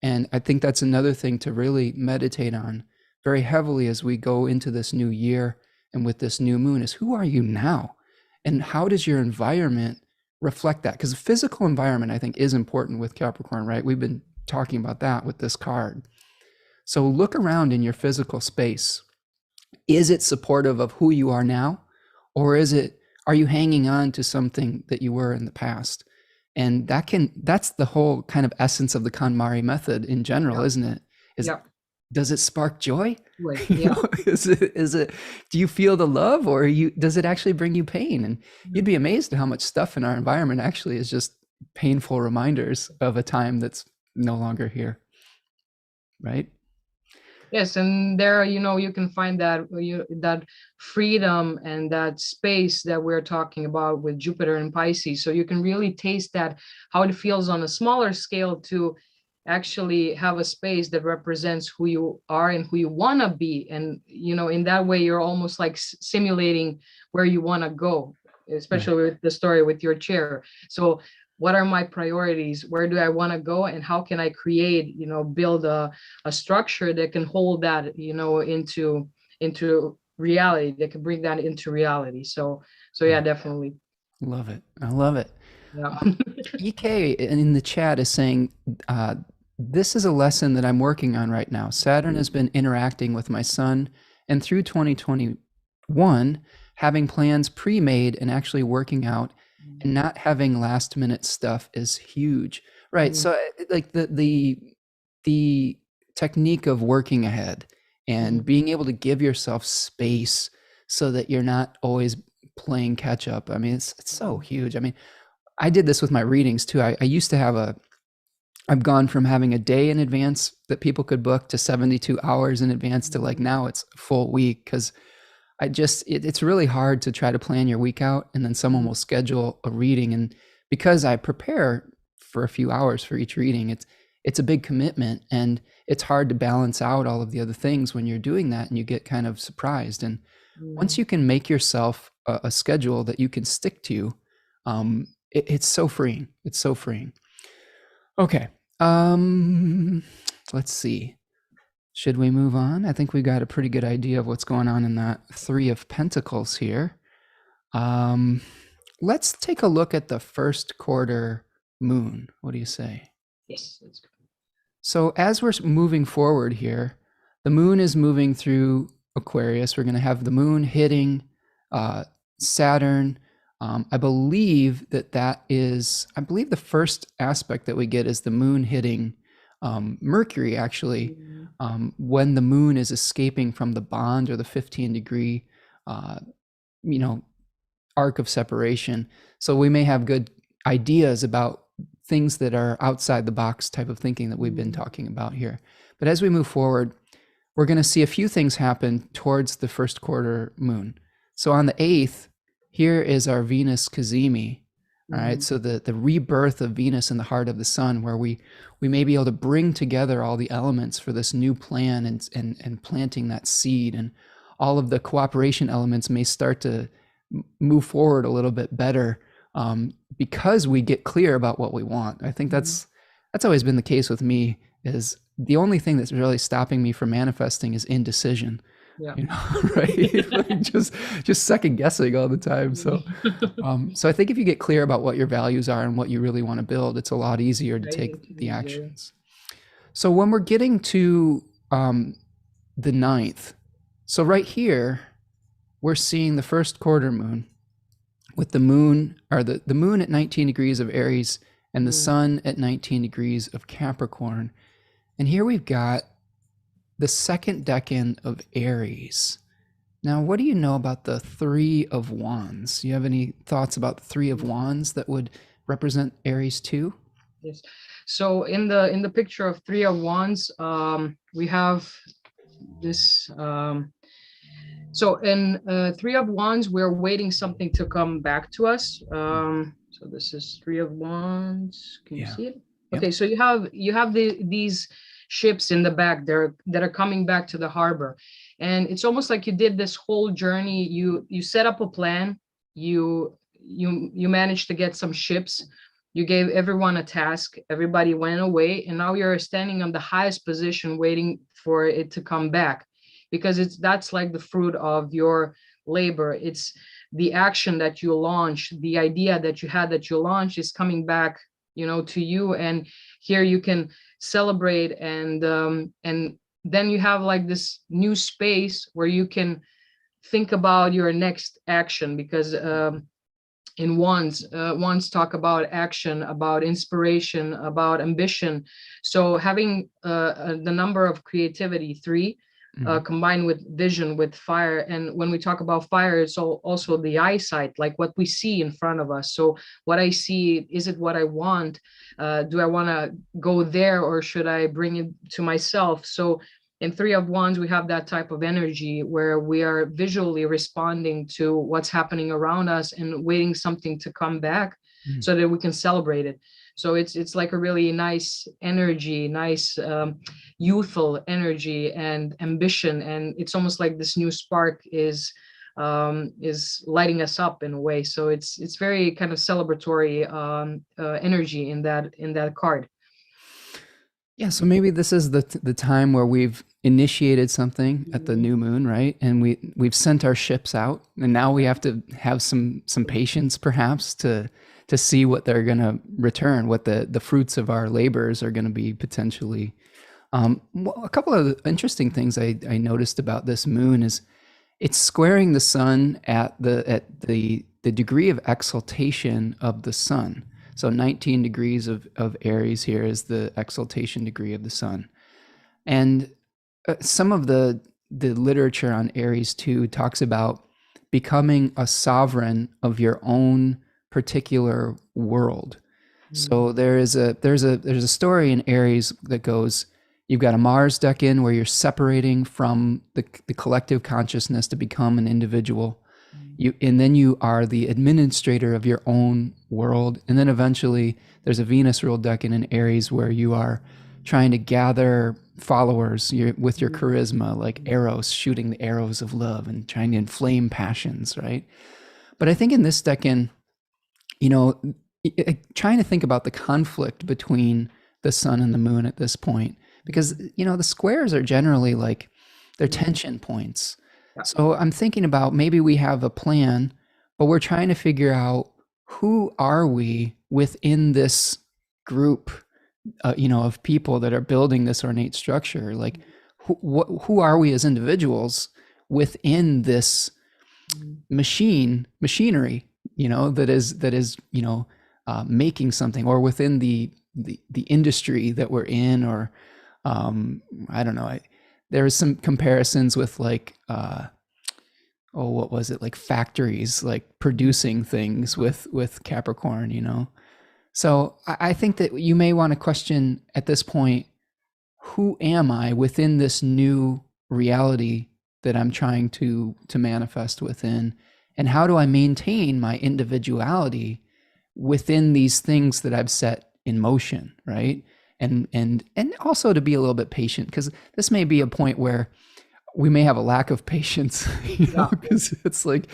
And I think that's another thing to really meditate on very heavily as we go into this new year and with this new moon is who are you now? And how does your environment reflect that? Because the physical environment, I think, is important with Capricorn, right? We've been talking about that with this card. So look around in your physical space. Is it supportive of who you are now? Or are you hanging on to something that you were in the past? And that's the whole kind of essence of the KonMari method in general, Yeah. isn't it? Is Yeah. does it spark joy? Right. Yeah. Is it do you feel the love or does it actually bring you pain? And you'd be amazed at how much stuff in our environment actually is just painful reminders of a time that's no longer here, right? Yes, and there, you can find that freedom and that space that we're talking about with Jupiter and Pisces. So you can really taste that, how it feels on a smaller scale to actually have a space that represents who you are and who you want to be. And, in that way, you're almost like simulating where you want to go, Right. especially with the story with your chair. So what are my priorities? Where do I want to go? And how can I create, build a structure that can hold that, into reality, that can bring that into reality. So yeah, definitely. Love it. I love it. Yeah. EK in the chat is saying, this is a lesson that I'm working on right now. Saturn has been interacting with my son, and through 2021, having plans pre-made and actually working out and not having last minute stuff is huge. Right. Mm. So like the the technique of working ahead and being able to give yourself space so that you're not always playing catch up. I mean, it's so huge. I mean, I did this with my readings too. I used to have I've gone from having a day in advance that people could book to 72 hours in advance to like now it's a full week, because it's really hard to try to plan your week out and then someone will schedule a reading. And because I prepare for a few hours for each reading, it's a big commitment, and it's hard to balance out all of the other things when you're doing that, and you get kind of surprised. And once you can make yourself a schedule that you can stick to, it's so freeing. It's so freeing. Okay. Let's see. Should we move on? I think we got a pretty good idea of what's going on in that Three of Pentacles here. Let's take a look at the first quarter moon. What do you say? Yes, that's good. So as we're moving forward here, the moon is moving through Aquarius. We're going to have the moon hitting Saturn. I believe the first aspect that we get is the moon hitting Mercury, actually, when the moon is escaping from the bond or the 15-degree, arc of separation. So we may have good ideas about things that are outside the box type of thinking that we've been talking about here. But as we move forward, we're going to see a few things happen towards the first quarter moon. So on the 8th, here is our Venus Cazimi. All right, so the rebirth of Venus in the heart of the sun, where we may be able to bring together all the elements for this new plan and planting that seed, and all of the cooperation elements may start to move forward a little bit better because we get clear about what we want. I think that's always been the case with me, is the only thing that's really stopping me from manifesting is indecision. Yeah. Right? Like just second guessing all the time. So I think if you get clear about what your values are and what you really want to build, it's a lot easier to take the actions. So when we're getting to the 9th, so right here, we're seeing the first quarter moon with the moon, or the moon at 19 degrees of Aries and the sun at 19 degrees of Capricorn. And here we've got the second decan of Aries. Now, what do you know about the Three of Wands? Do you have any thoughts about the Three of Wands that would represent Aries too? Yes. So in the picture of Three of Wands, we have this. So in Three of Wands, we're waiting something to come back to us. So this is Three of Wands. Can you see it? Yep. Okay, so you have these ships in the back there that are coming back to the harbor, and it's almost like you did this whole journey. You set up a plan. You managed to get some ships. You gave everyone a task. Everybody went away, and now you're standing on the highest position, waiting for it to come back, because that's like the fruit of your labor. It's the action that you launch, the idea that you had that you launched is coming back, to you, and here you can celebrate, and then you have like this new space where you can think about your next action, because in Wands talk about action, about inspiration, about ambition. So having the number of creativity, 3, combined with vision, with fire. And when we talk about fire, it's also the eyesight, like what we see in front of us. So what I see, is it what I want? Do I want to go there, or should I bring it to myself? So in Three of Wands, we have that type of energy where we are visually responding to what's happening around us and waiting something to come back so that we can celebrate it. So it's like a really nice energy, nice youthful energy and ambition, and it's almost like this new spark is lighting us up in a way. So it's very kind of celebratory energy in that card. Yeah, so maybe this is the time where we've initiated something at the new moon, right? And we've sent our ships out, and now we have to have some patience, perhaps, to see what they're going to return, what the fruits of our labors are going to be potentially. A couple of interesting things I noticed about this moon is it's squaring the sun at the degree of exaltation of the sun. So 19 degrees of Aries here is the exaltation degree of the sun. And some of the literature on Aries too talks about becoming a sovereign of your own particular world. So there's a story in Aries that goes, you've got a Mars decan where you're separating from the collective consciousness to become an individual. And then you are the administrator of your own world. And then eventually there's a Venus ruled decan in Aries where you are trying to gather followers with your charisma, like arrows, shooting the arrows of love and trying to inflame passions, right? But I think in this decan, you know, trying to think about the conflict between the sun and the moon at this point, because, you know, the squares are generally like, they're tension points. So I'm thinking about maybe we have a plan, but we're trying to figure out who are we within this group, you know, of people that are building this ornate structure. Like, who are we as individuals within this machinery, you know, that is, you know, making something, or within the industry that we're in, or I don't know. There's some comparisons with like, what was it? Like factories, like producing things with Capricorn, you know? So I think that you may want to question at this point, who am I within this new reality that I'm trying to manifest within? And how do I maintain my individuality within these things that I've set in motion, right? And also to be a little bit patient, because this may be a point where we may have a lack of patience, you know, because it's like,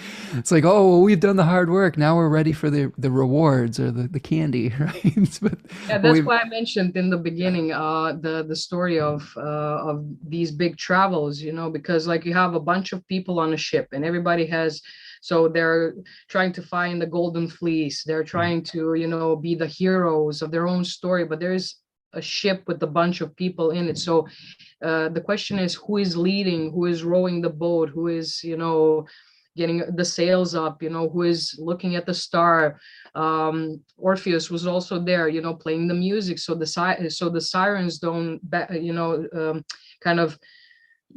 oh, well, we've done the hard work. Now we're ready for the rewards or the candy, right? But yeah, that's why I mentioned in the beginning the story of these big travels, you know, because like you have a bunch of people on a ship and everybody has, so they're trying to find the golden fleece. They're trying to, you know, be the heroes of their own story, but there's a ship with a bunch of people in it. So the question is, who is leading, who is rowing the boat, who is, you know, getting the sails up, you know, who is looking at the star. Orpheus was also there, you know, playing the music, so the sirens don't, you know, kind of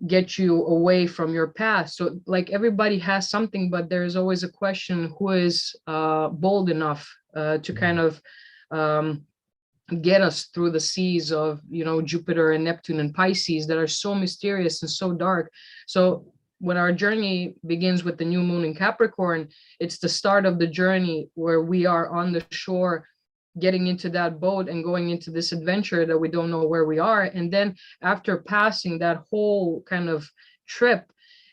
get you away from your past. So like everybody has something, but there's always a question, who is bold enough to kind of get us through the seas of, you know, Jupiter and Neptune and Pisces that are so mysterious and so dark. So when our journey begins with the new moon in Capricorn, it's the start of the journey where we are on the shore, getting into that boat and going into this adventure that we don't know where we are. And then after passing that whole kind of trip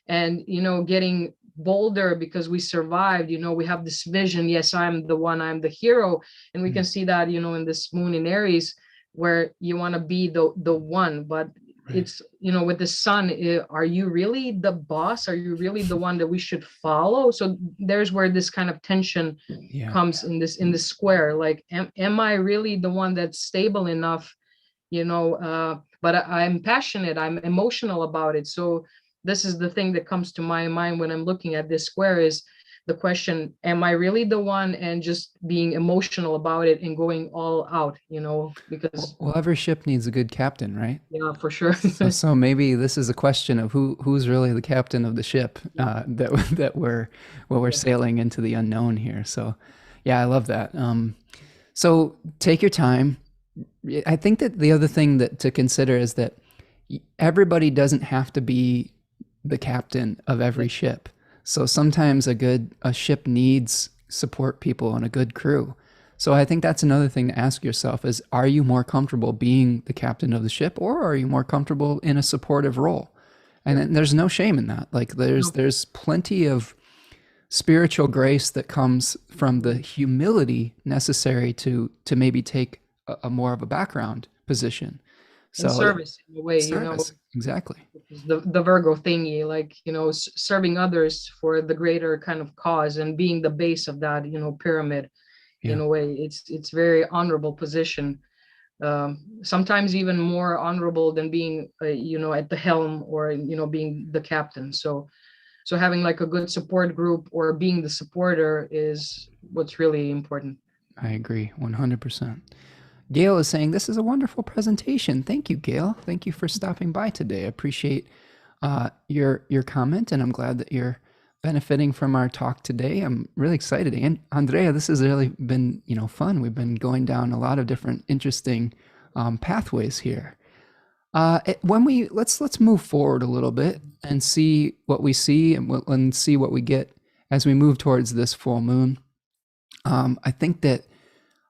and, you know, getting bolder because we survived, you know, we have this vision, yes, I'm the one, I'm the hero. And we can see that, you know, in this moon in Aries, where you want to be the one, but it's, you know, with the sun, are you really the boss? Are you really the one that we should follow? So there's where this kind of tension comes in this square. Like, am I really the one that's stable enough, you know, but I'm passionate, I'm emotional about it. So this is the thing that comes to my mind when I'm looking at this square, is the question, am I really the one, and just being emotional about it and going all out, you know, because well, every ship needs a good captain, right? yeah, for sure. So maybe this is a question of who's really the captain of the ship that we're sailing into the unknown here. So yeah, I love that. So take your time. I think that the other thing that to consider is that everybody doesn't have to be the captain of every ship. So sometimes a ship needs support people and a good crew. So I think that's another thing to ask yourself is, are you more comfortable being the captain of the ship, or are you more comfortable in a supportive role? And there's no shame in that. Like there's plenty of spiritual grace that comes from the humility necessary to maybe take a more of a background position. So service in a way, service, you know, exactly. the Virgo thingy, like, you know, serving others for the greater kind of cause and being the base of that, you know, pyramid. In a way, it's very honorable position. Sometimes even more honorable than being, you know, at the helm, or, you know, being the captain. So having like a good support group or being the supporter is what's really important. I agree 100%. Gail is saying, this is a wonderful presentation. Thank you, Gail. Thank you for stopping by today. I appreciate your comment, and I'm glad that you're benefiting from our talk today. I'm really excited. And Andrea, this has really been, fun. We've been going down a lot of different interesting pathways here. Let's move forward a little bit and see what we see, and see what we get as we move towards this full moon. I think that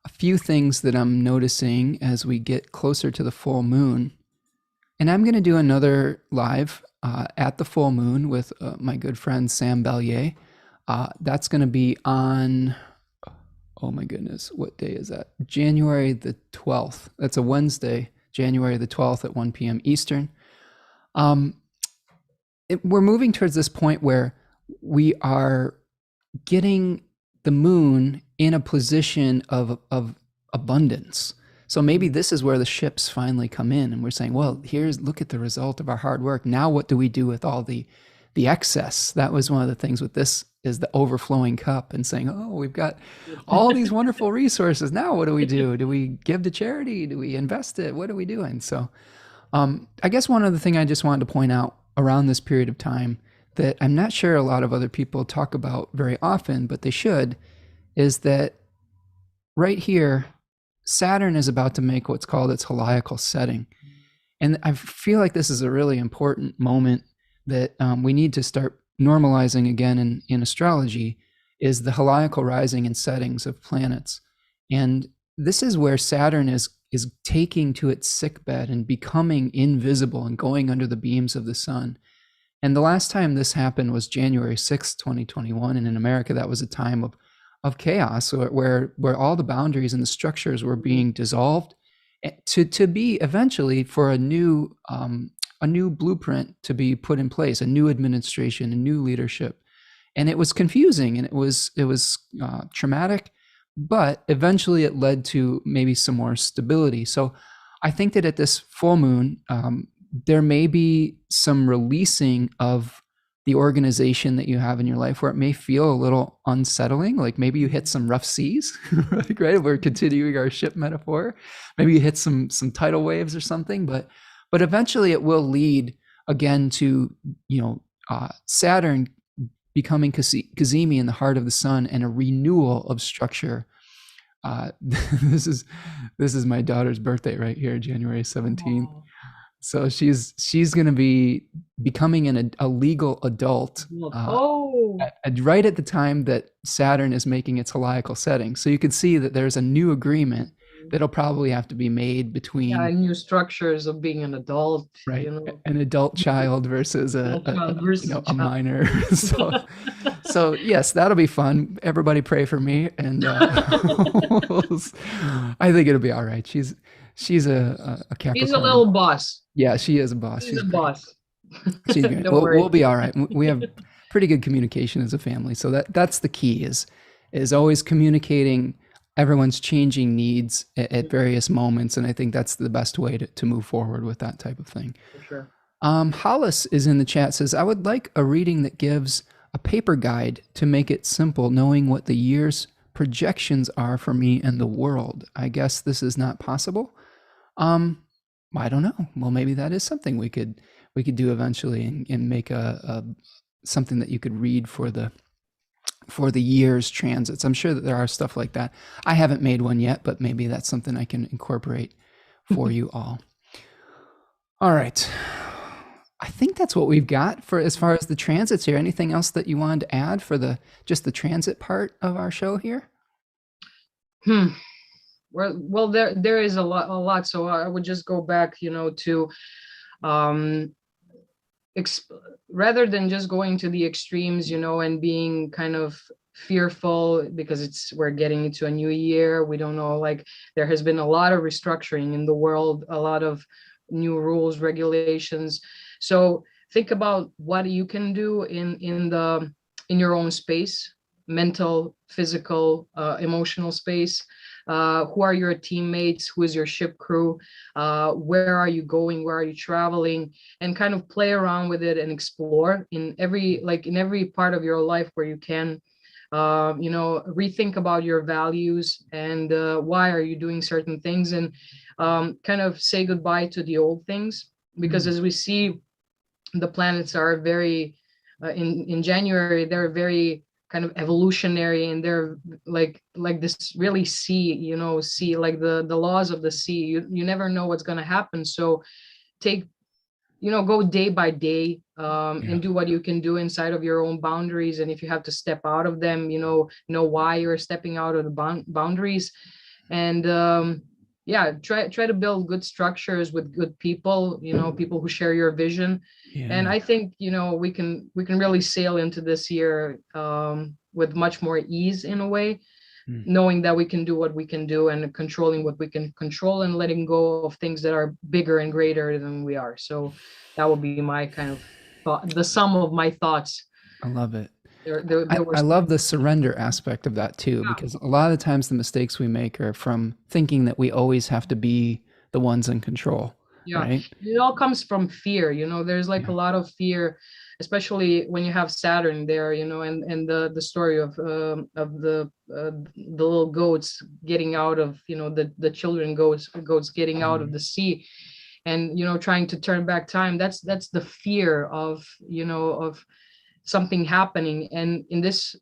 a few things that I'm noticing as we get closer to the full moon, and I'm going to do another live at the full moon with my good friend Sam Bellier. That's going to be on, oh my goodness, what day is that? January the 12th. That's a Wednesday, January the 12th at 1 p.m. Eastern. We're moving towards this point where we are getting the moon in a position of abundance. So maybe this is where the ships finally come in, and we're saying, well, look at the result of our hard work. Now what do we do with all the excess? That was one of the things with this, is the overflowing cup, and saying, oh, we've got all these wonderful resources. Now what do we do? Do we give to charity? Do we invest it? What are we doing? So I guess one other thing I just wanted to point out around this period of time that I'm not sure a lot of other people talk about very often, but they should, is that right here, Saturn is about to make what's called its heliacal setting. And I feel like this is a really important moment that we need to start normalizing again in astrology, is the heliacal rising and settings of planets. And this is where Saturn is taking to its sickbed and becoming invisible and going under the beams of the sun. And the last time this happened was January 6th, 2021. And in America, that was a time of chaos, where all the boundaries and the structures were being dissolved to be eventually for a new blueprint to be put in place, a new administration, a new leadership. And it was confusing, and it was traumatic, but eventually it led to maybe some more stability. So I think that at this full moon, there may be some releasing of the organization that you have in your life, where it may feel a little unsettling. Like maybe you hit some rough seas, right? We're continuing our ship metaphor. Maybe you hit some tidal waves or something, but eventually it will lead again to, Saturn becoming Cazimi in the heart of the sun, and a renewal of structure. This is my daughter's birthday right here, January 17th. Aww. So she's going to be becoming a legal adult right at the time that Saturn is making its heliacal setting. So you can see that there's a new agreement that'll probably have to be made between new structures of being an adult, right? An adult child versus a minor. So yes, that'll be fun. Everybody pray for me, and I think it'll be all right. She's a Capricorn. She's a little boss. Yeah, she is a boss. She's a boss. She's great. We'll be all right. We have pretty good communication as a family. So that's the key, is always communicating. Everyone's changing needs at various moments. And I think that's the best way to move forward with that type of thing. For sure. Hollis is in the chat, says, I would like a reading that gives a paper guide to make it simple, knowing what the year's projections are for me and the world. I guess this is not possible. I don't know. Well, maybe that is something we could do eventually, and make a something that you could read for the year's transits. I'm sure that there are stuff like that. I haven't made one yet, but maybe that's something I can incorporate for you all. All right. I think that's what we've got for as far as the transits here. Anything else that you wanted to add for just the transit part of our show here? Well, there is a lot. So I would just go back, to rather than just going to the extremes, and being kind of fearful because we're getting into a new year. We don't know, like there has been a lot of restructuring in the world, a lot of new rules, regulations. So think about what you can do in your own space, mental, physical, emotional space. Who are your teammates? Who is your ship crew? Where are you going? Where are you traveling? And kind of play around with it and explore in every part of your life where you can. rethink about your values and why are you doing certain things, and kind of say goodbye to the old things, because as we see, the planets are very in January, they're very kind of evolutionary, and they're like this really sea like the laws of the sea. You never know what's going to happen, so take go day by day, and do what you can do inside of your own boundaries, and if you have to step out of them, know why you're stepping out of the boundaries, and yeah, try to build good structures with good people, people who share your vision. And I think we can really sail into this year with much more ease, in a way, knowing that we can do what we can do and controlling what we can control, and letting go of things that are bigger and greater than we are. So that would be my kind of thought, the sum of my thoughts. I love it. There I love the surrender aspect of that too, because a lot of the times the mistakes we make are from thinking that we always have to be the ones in control. Yeah, right? it all comes from fear. There's like a lot of fear, especially when you have Saturn there, and the story of the little goats getting out of, the children goats getting out of the sea, and trying to turn back time. That's the fear of of something happening. And in this,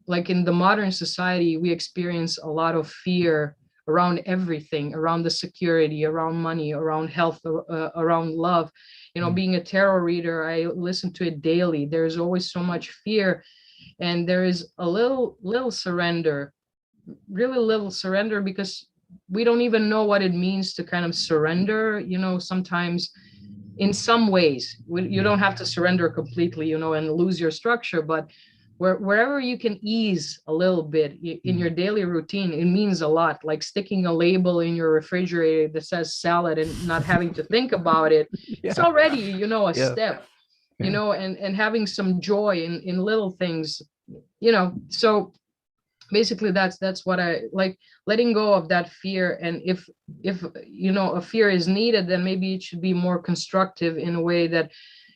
like in the modern society, we experience a lot of fear around everything, around the security, around money, around health, around love. Being a tarot reader, I listen to it daily. There's always so much fear, and there is a little surrender, really little surrender, because we don't even know what it means to kind of surrender. Sometimes in some ways, you don't have to surrender completely, and lose your structure, but wherever you can ease a little bit in your daily routine, it means a lot. Like sticking a label in your refrigerator that says salad and not having to think about it. It's already, a step, and having some joy in little things, so basically that's what I like, letting go of that fear. And if a fear is needed, then maybe it should be more constructive, in a way that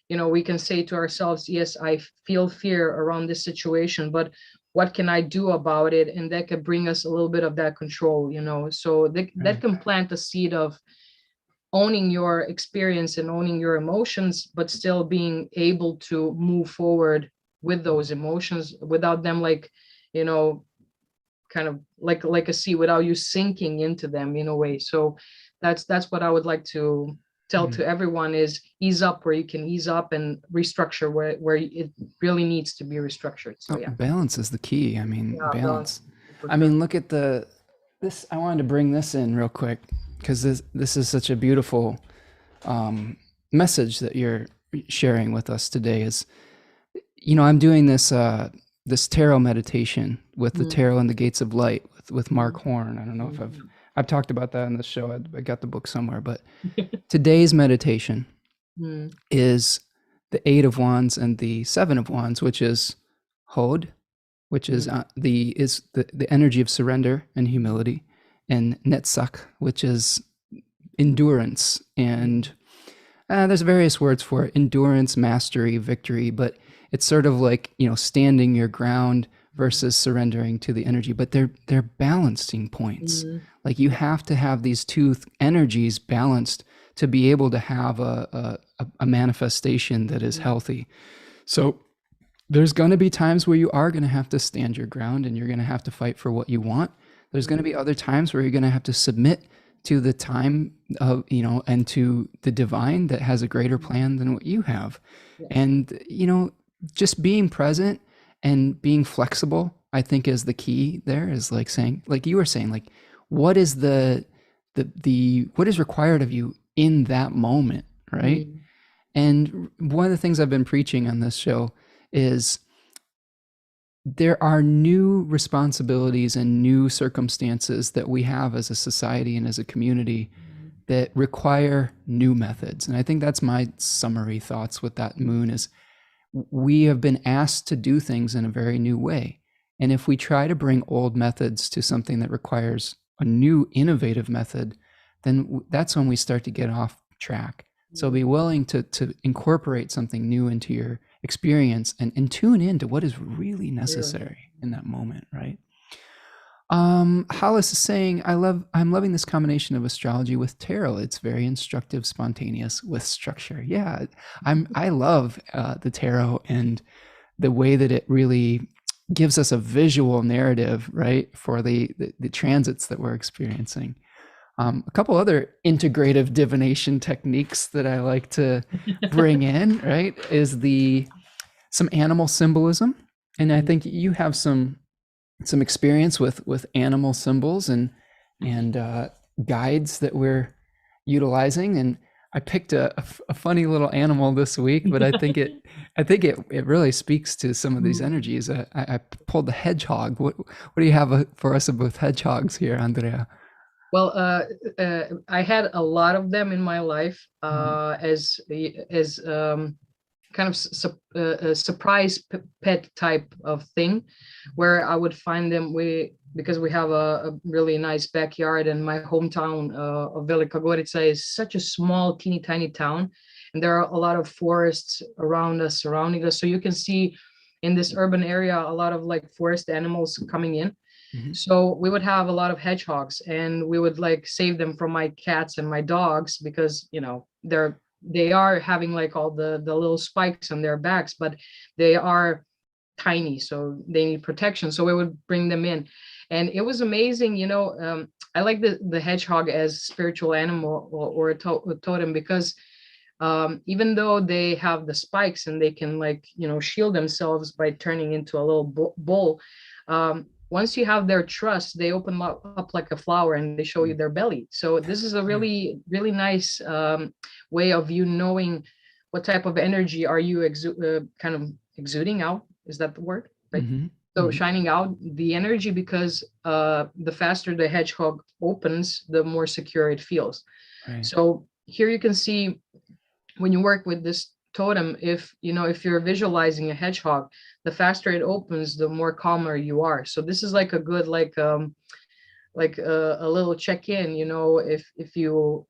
we can say to ourselves, yes, I feel fear around this situation, but what can I do about it? And that could bring us a little bit of that control, so that can plant the seed of owning your experience and owning your emotions, but still being able to move forward with those emotions without them, like, kind of like a sea, without you sinking into them, in a way. So that's what I would like to tell to everyone, is ease up where you can ease up, and restructure where it really needs to be restructured. So Balance is the key. I mean, balance. I mean, look at this. I wanted to bring this in real quick, because this is such a beautiful message that you're sharing with us today. Is, I'm doing this this tarot meditation with the tarot and the gates of light with Mark Horn. I don't know if I've talked about that in this show. I got the book somewhere, but today's meditation is the 8 of Wands and the 7 of Wands, which is Hod, which is the energy of surrender and humility, and Netzach, which is endurance. And there's various words for it: endurance, mastery, victory, but it's sort of like, standing your ground versus surrendering to the energy, but they're balancing points. Like you have to have these two energies balanced to be able to have a manifestation that is healthy. So there's going to be times where you are going to have to stand your ground, and you're going to have to fight for what you want. There's going to be other times where you're going to have to submit to the time of, and to the divine that has a greater plan than what you have. And, just being present and being flexible, I think, is the key there. Is like saying, like you were saying, like, what is what is required of you in that moment, right? And one of the things I've been preaching on this show is there are new responsibilities and new circumstances that we have as a society and as a community that require new methods. And I think that's my summary thoughts with that moon is, we have been asked to do things in a very new way. And if we try to bring old methods to something that requires a new innovative method, then that's when we start to get off track. So be willing to incorporate something new into your experience, and tune in to what is really necessary. in that moment, right? Hollis is saying, I'm loving this combination of astrology with tarot. It's very instructive, spontaneous with structure. Yeah, I love the tarot and the way that it really gives us a visual narrative, right, for the transits that we're experiencing. A couple other integrative divination techniques that I like to bring in, right, is some animal symbolism, and I think you have some experience with animal symbols and guides that we're utilizing. And I picked a funny little animal this week, but I think it really speaks to some of these energies. I pulled the hedgehog. What do you have for us with hedgehogs here, Andrea? Well, I had a lot of them in my life as kind of a surprise pet type of thing, where I would find them. Because we have a really nice backyard, and my hometown of Velika Gorica is such a small, teeny tiny town, and there are a lot of forests around us, surrounding us. So you can see in this urban area a lot of like forest animals coming in. So we would have a lot of hedgehogs, and we would like save them from my cats and my dogs, because they are having like all the little spikes on their backs, but they are tiny, so they need protection. So we would bring them in, and it was amazing. I like the hedgehog as spiritual animal, or a totem, because even though they have the spikes and they can like shield themselves by turning into a little bull, once you have their trust, they open up like a flower and they show you their belly. So this is a really, really nice way of you knowing what type of energy are you kind of exuding out. Is that the word? Right. So shining out the energy, because the faster the hedgehog opens, the more secure it feels. Right. So here you can see, when you work with this totem, if you're visualizing a hedgehog, the faster it opens, the more calmer you are. So this is like a good a little check-in. If you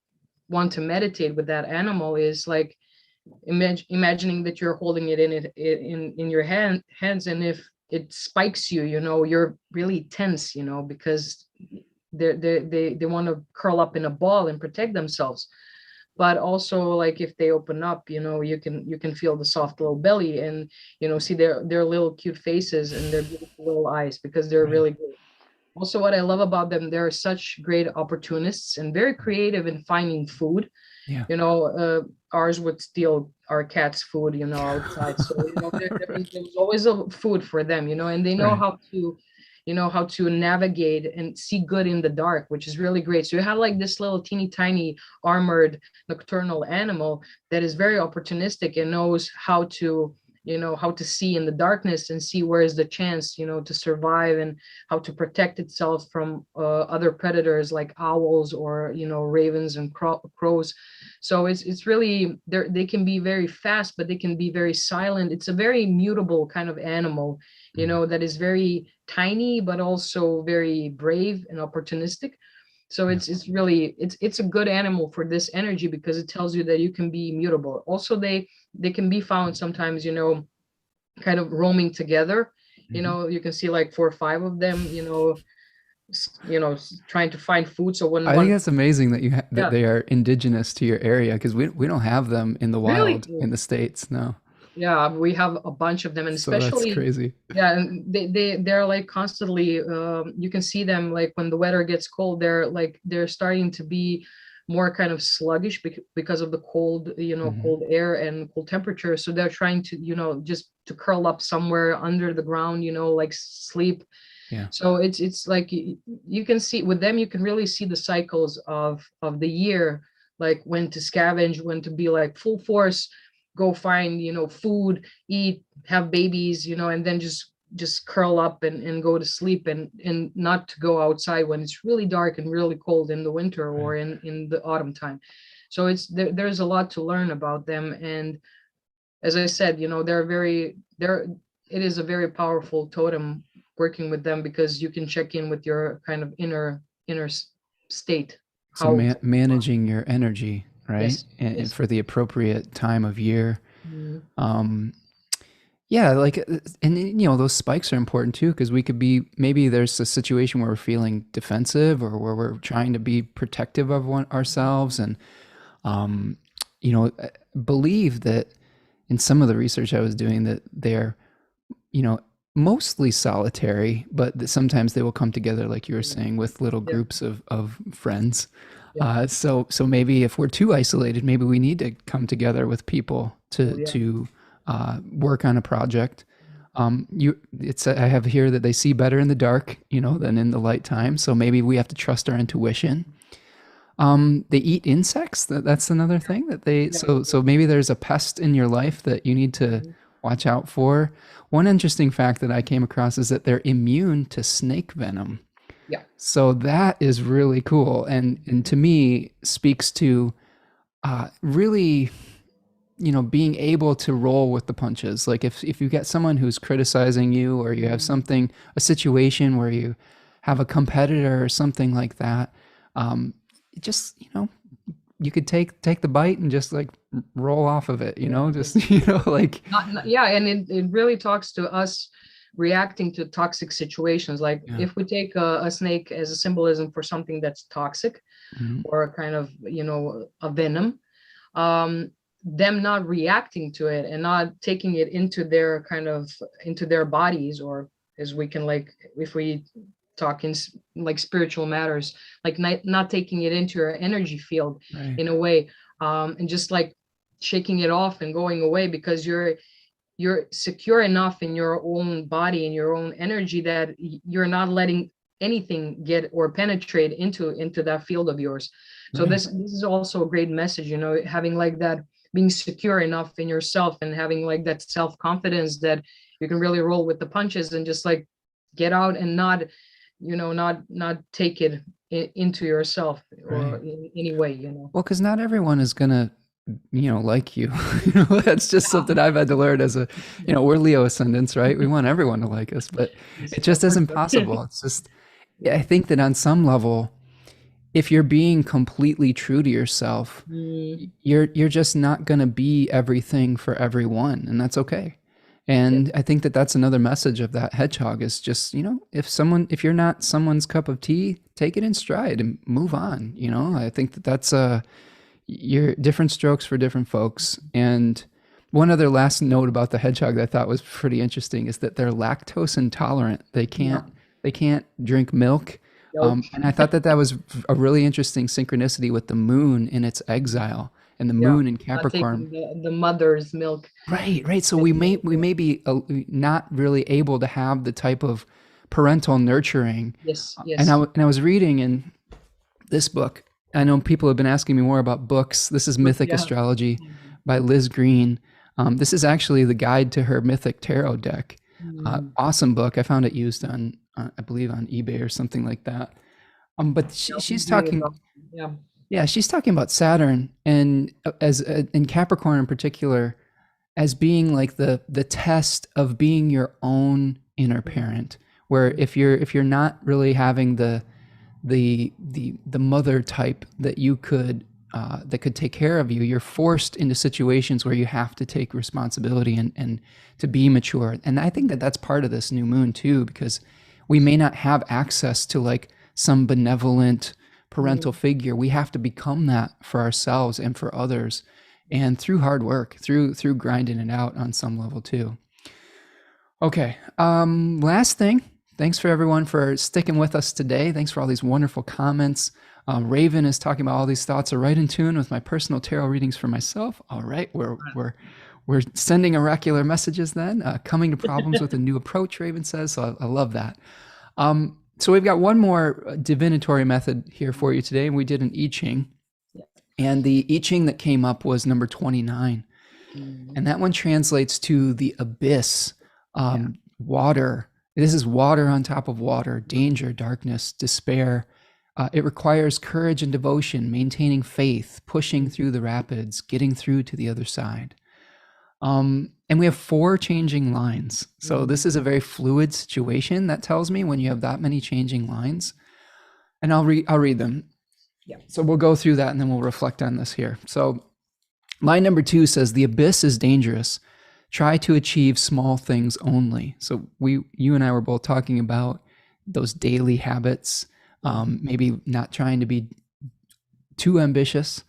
want to meditate with that animal, is like imagining that you're holding it in your hands, and if it spikes you're really tense, because they want to curl up in a ball and protect themselves. But also, like, if they open up, you can feel the soft little belly, and see their little cute faces and their beautiful little eyes, because they're really good. Also, what I love about them, they're such great opportunists and very creative in finding food. Yeah. Ours would steal our cat's food, outside. So, there's always a food for them, and they know how to navigate and see good in the dark, which is really great. So you have like this little teeny tiny armored nocturnal animal that is very opportunistic and knows how to see in the darkness and see where is the chance, to survive, and how to protect itself from other predators like owls or, ravens and crows. So it's really, they can be very fast, but they can be very silent. It's a very mutable kind of animal, that is very tiny, but also very brave and opportunistic. So it's really, it's a good animal for this energy, because it tells you that you can be mutable. Also, they can be found sometimes, kind of roaming together. You can see like 4 or 5 of them, trying to find food. So I think that's amazing that that they are indigenous to your area, because we don't have them in the wild in the States. No. Yeah, we have a bunch of them, and especially, that's crazy. Yeah, and they're like constantly. You can see them like when the weather gets cold. They're starting to be more kind of sluggish because of the cold, cold air and cold temperature. So they're trying to, just to curl up somewhere under the ground, like sleep. Yeah. So it's like you can see with them, you can really see the cycles of the year, like when to scavenge, when to be like full force, go find, food, eat, have babies, and then just curl up and go to sleep, and not to go outside when it's really dark and really cold in the winter or in the autumn time. So there's a lot to learn about them. And as I said, it is a very powerful totem working with them, because you can check in with your kind of inner state. So managing your energy, right? Yes, and for the appropriate time of year. Yeah, like, and you know, those spikes are important too, because we could be, maybe there's a situation where we're feeling defensive or where we're trying to be protective of ourselves. And, um, you know, believe that in some of the research I was doing that they're, you know, mostly solitary, but that sometimes they will come together, like you were Mm. saying, with little Yeah, groups of friends. yeah. So maybe if we're too isolated, maybe we need to come together with people Oh, yeah. to work on a project. I have here that they see better in the dark, you know, than in the light time. So maybe we have to trust our intuition. They eat insects. That's another thing that they, Yeah. so maybe there's a pest in your life that you need to Mhm. watch out for. One interesting fact that I came across is that they're immune to snake venom. Yeah. So that is really cool, and to me speaks to really, you know, being able to roll with the punches. Like if you get someone who's criticizing you, or you have Mhm. something, a situation where you have a competitor or something like that, it just, you know, you could take the bite and just like roll off of it, you Yeah. know, just you know, like Yeah, and it really talks to us reacting to toxic situations. Like yeah. if we take a snake as a symbolism for something that's toxic Mhm. or a kind of, a venom, um, them not reacting to it and not taking it into their into their bodies, or as we can, like, if we talk in like spiritual matters, like not taking it into your energy field Right. in a way, and just like shaking it off and going away, because you're secure enough in your own body and your own energy that you're not letting anything get or penetrate into that field of yours. So Right. this is also a great message, having like that, being secure enough in yourself and having like that self-confidence that you can really roll with the punches and just like get out and not, not take it into yourself or Right. in any way. Well, because not everyone is gonna, you know, like you. You know, that's just something I've had to learn as a, you know, we're Leo ascendants, right? We want everyone to like us, but Yes, it of just course. isn't possible. It's just, Yeah. I think that on some level, if you're being completely true to yourself, Mm, you're just not gonna be everything for everyone, and that's okay. yeah. And I think that that's another message of that hedgehog is just, you know, if you're not someone's cup of tea, take it in stride and move on. You know, I think that that's you're different strokes for different folks. And one other last note about the hedgehog that I thought was pretty interesting is that they're lactose intolerant. Yeah. They can't drink milk. Nope. And I thought that that was a really interesting synchronicity with the moon in its exile and the Yeah. moon in Not Capricorn. taking the mother's milk. Right, right. So That's we may be not really able to have the type of parental nurturing. yes, And yes. I was reading in this book. I know people have been asking me more about books. This is Mythic Yeah. Astrology by Yeah. Liz Green. This is actually the guide to her Mythic Tarot deck. Mm. Awesome book. I found it used on, I believe, on eBay or something like that. But Yeah, she's reading it talking, up. Yeah. yeah, she's talking about Saturn and as in Capricorn in particular as being like the test of being your own inner parent. Where Mhm. if you're not really having the mother type that could take care of you, you're forced into situations where you have to take responsibility and to be mature. And I think that that's part of this new moon too, because we may not have access to like some benevolent parental Mhm. figure. We have to become that for ourselves and for others, and through hard work, through grinding it out on some level too. Okay. Last thing. Thanks for everyone for sticking with us today. Thanks for all these wonderful comments. Raven is talking about all these thoughts are right in tune with my personal tarot readings for myself. All right, we're sending oracular messages then. Coming to problems with a new approach, Raven says. So I love that. So we've got one more divinatory method here for you today, and we did an I-Ching. Yeah. And the I-Ching that came up was number 29. Mhm. And that one translates to the abyss, Yeah. water. This is water on top of water, danger, darkness, despair. It requires courage and devotion, maintaining faith, pushing through the rapids, getting through to the other side. And we have 4 changing lines. So Mhm. this is a very fluid situation, that tells me, when you have that many changing lines. And I'll read them. Yeah. So we'll go through that and then we'll reflect on this here. So line number 2 says, the abyss is dangerous. Try to achieve small things only. So you and I were both talking about those daily habits, maybe not trying to be too ambitious.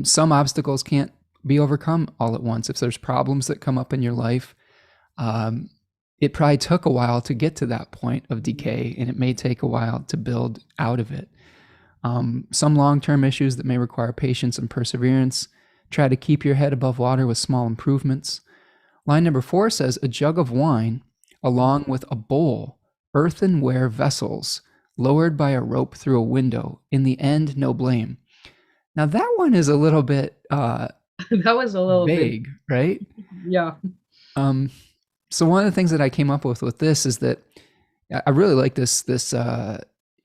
Some obstacles can't be overcome all at once. If there's problems that come up in your life, it probably took a while to get to that point of decay, and it may take a while to build out of it. Some long-term issues that may require patience and perseverance. Try to keep your head above water with small improvements. Line number 4 says, a jug of wine, along with a bowl, earthenware vessels, lowered by a rope through a window. In the end, no blame. Now that one is a little bit That was a little vague, bit, right? yeah. So one of the things that I came up with this is that I really like this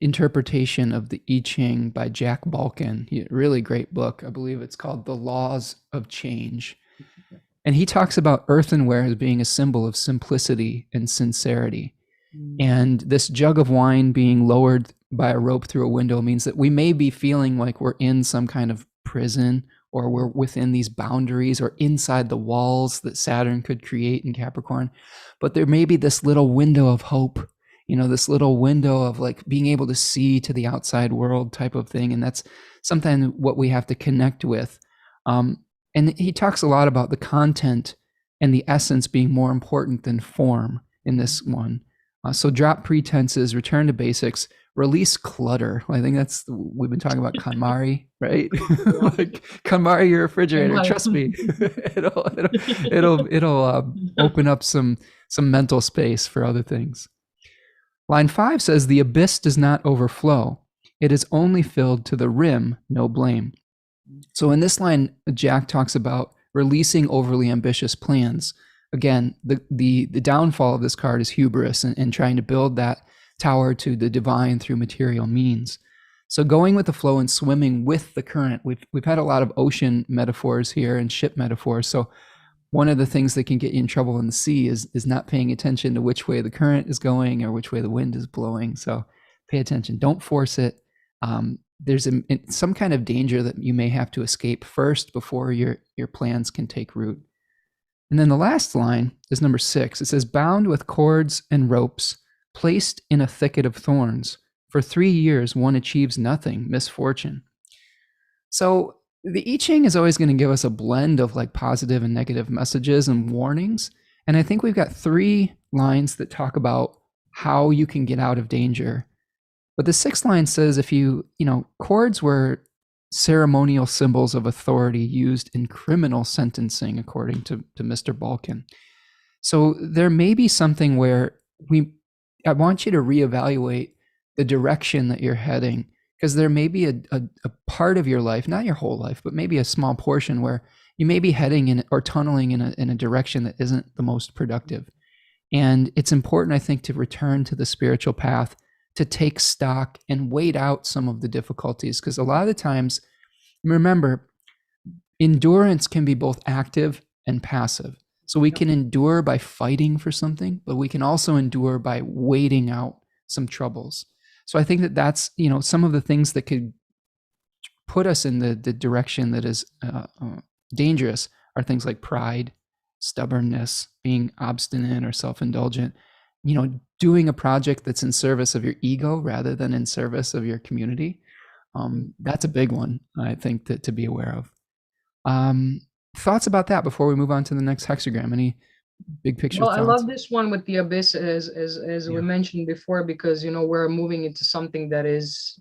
interpretation of the I-Ching by Jack Balkin. Really great book. I believe it's called The Laws of Change. And he talks about earthenware as being a symbol of simplicity and sincerity. And this jug of wine being lowered by a rope through a window means that we may be feeling like we're in some kind of prison, or we're within these boundaries or inside the walls that Saturn could create in Capricorn. But there may be this little window of hope, this little window of like being able to see to the outside world type of thing. And that's something what we have to connect with. And he talks a lot about the content and the essence being more important than form in this one. So drop pretenses, return to basics, release clutter. I think we've been talking about KonMari, right? Like KonMari your refrigerator. Trust me, it'll open up some mental space for other things. Line 5 says, the abyss does not overflow. It is only filled to the rim, no blame. So in this line, Jack talks about releasing overly ambitious plans. Again, the downfall of this card is hubris and trying to build that tower to the divine through material means. So going with the flow and swimming with the current. We've had a lot of ocean metaphors here and ship metaphors. So one of the things that can get you in trouble in the sea is not paying attention to which way the current is going or which way the wind is blowing. So pay attention. Don't force it. There's some kind of danger that you may have to escape first before your plans can take root. And then the last line is number 6. It says, bound with cords and ropes, placed in a thicket of thorns. For 3 years, one achieves nothing, misfortune. So the I-Ching is always going to give us a blend of like positive and negative messages and warnings. And I think we've got 3 lines that talk about how you can get out of danger. But the 6th line says cords were ceremonial symbols of authority used in criminal sentencing, according to Mr. Balkin. So there may be something where I want you to reevaluate the direction that you're heading, because there may be a part of your life, not your whole life, but maybe a small portion where you may be heading in or tunneling in a direction that isn't the most productive. And it's important, I think, to return to the spiritual path, to take stock and wait out some of the difficulties. Because a lot of the times, remember, endurance can be both active and passive. So we can endure by fighting for something, but we can also endure by waiting out some troubles. So I think that's, some of the things that could put us in the direction that is dangerous are things like pride, stubbornness, being obstinate or self-indulgent, doing a project that's in service of your ego rather than in service of your community. That's a big one, I think, to be aware of. Thoughts about that before we move on to the next hexagram? Any big picture thoughts? I love this one with the abyss, as we mentioned before, because we're moving into something that is,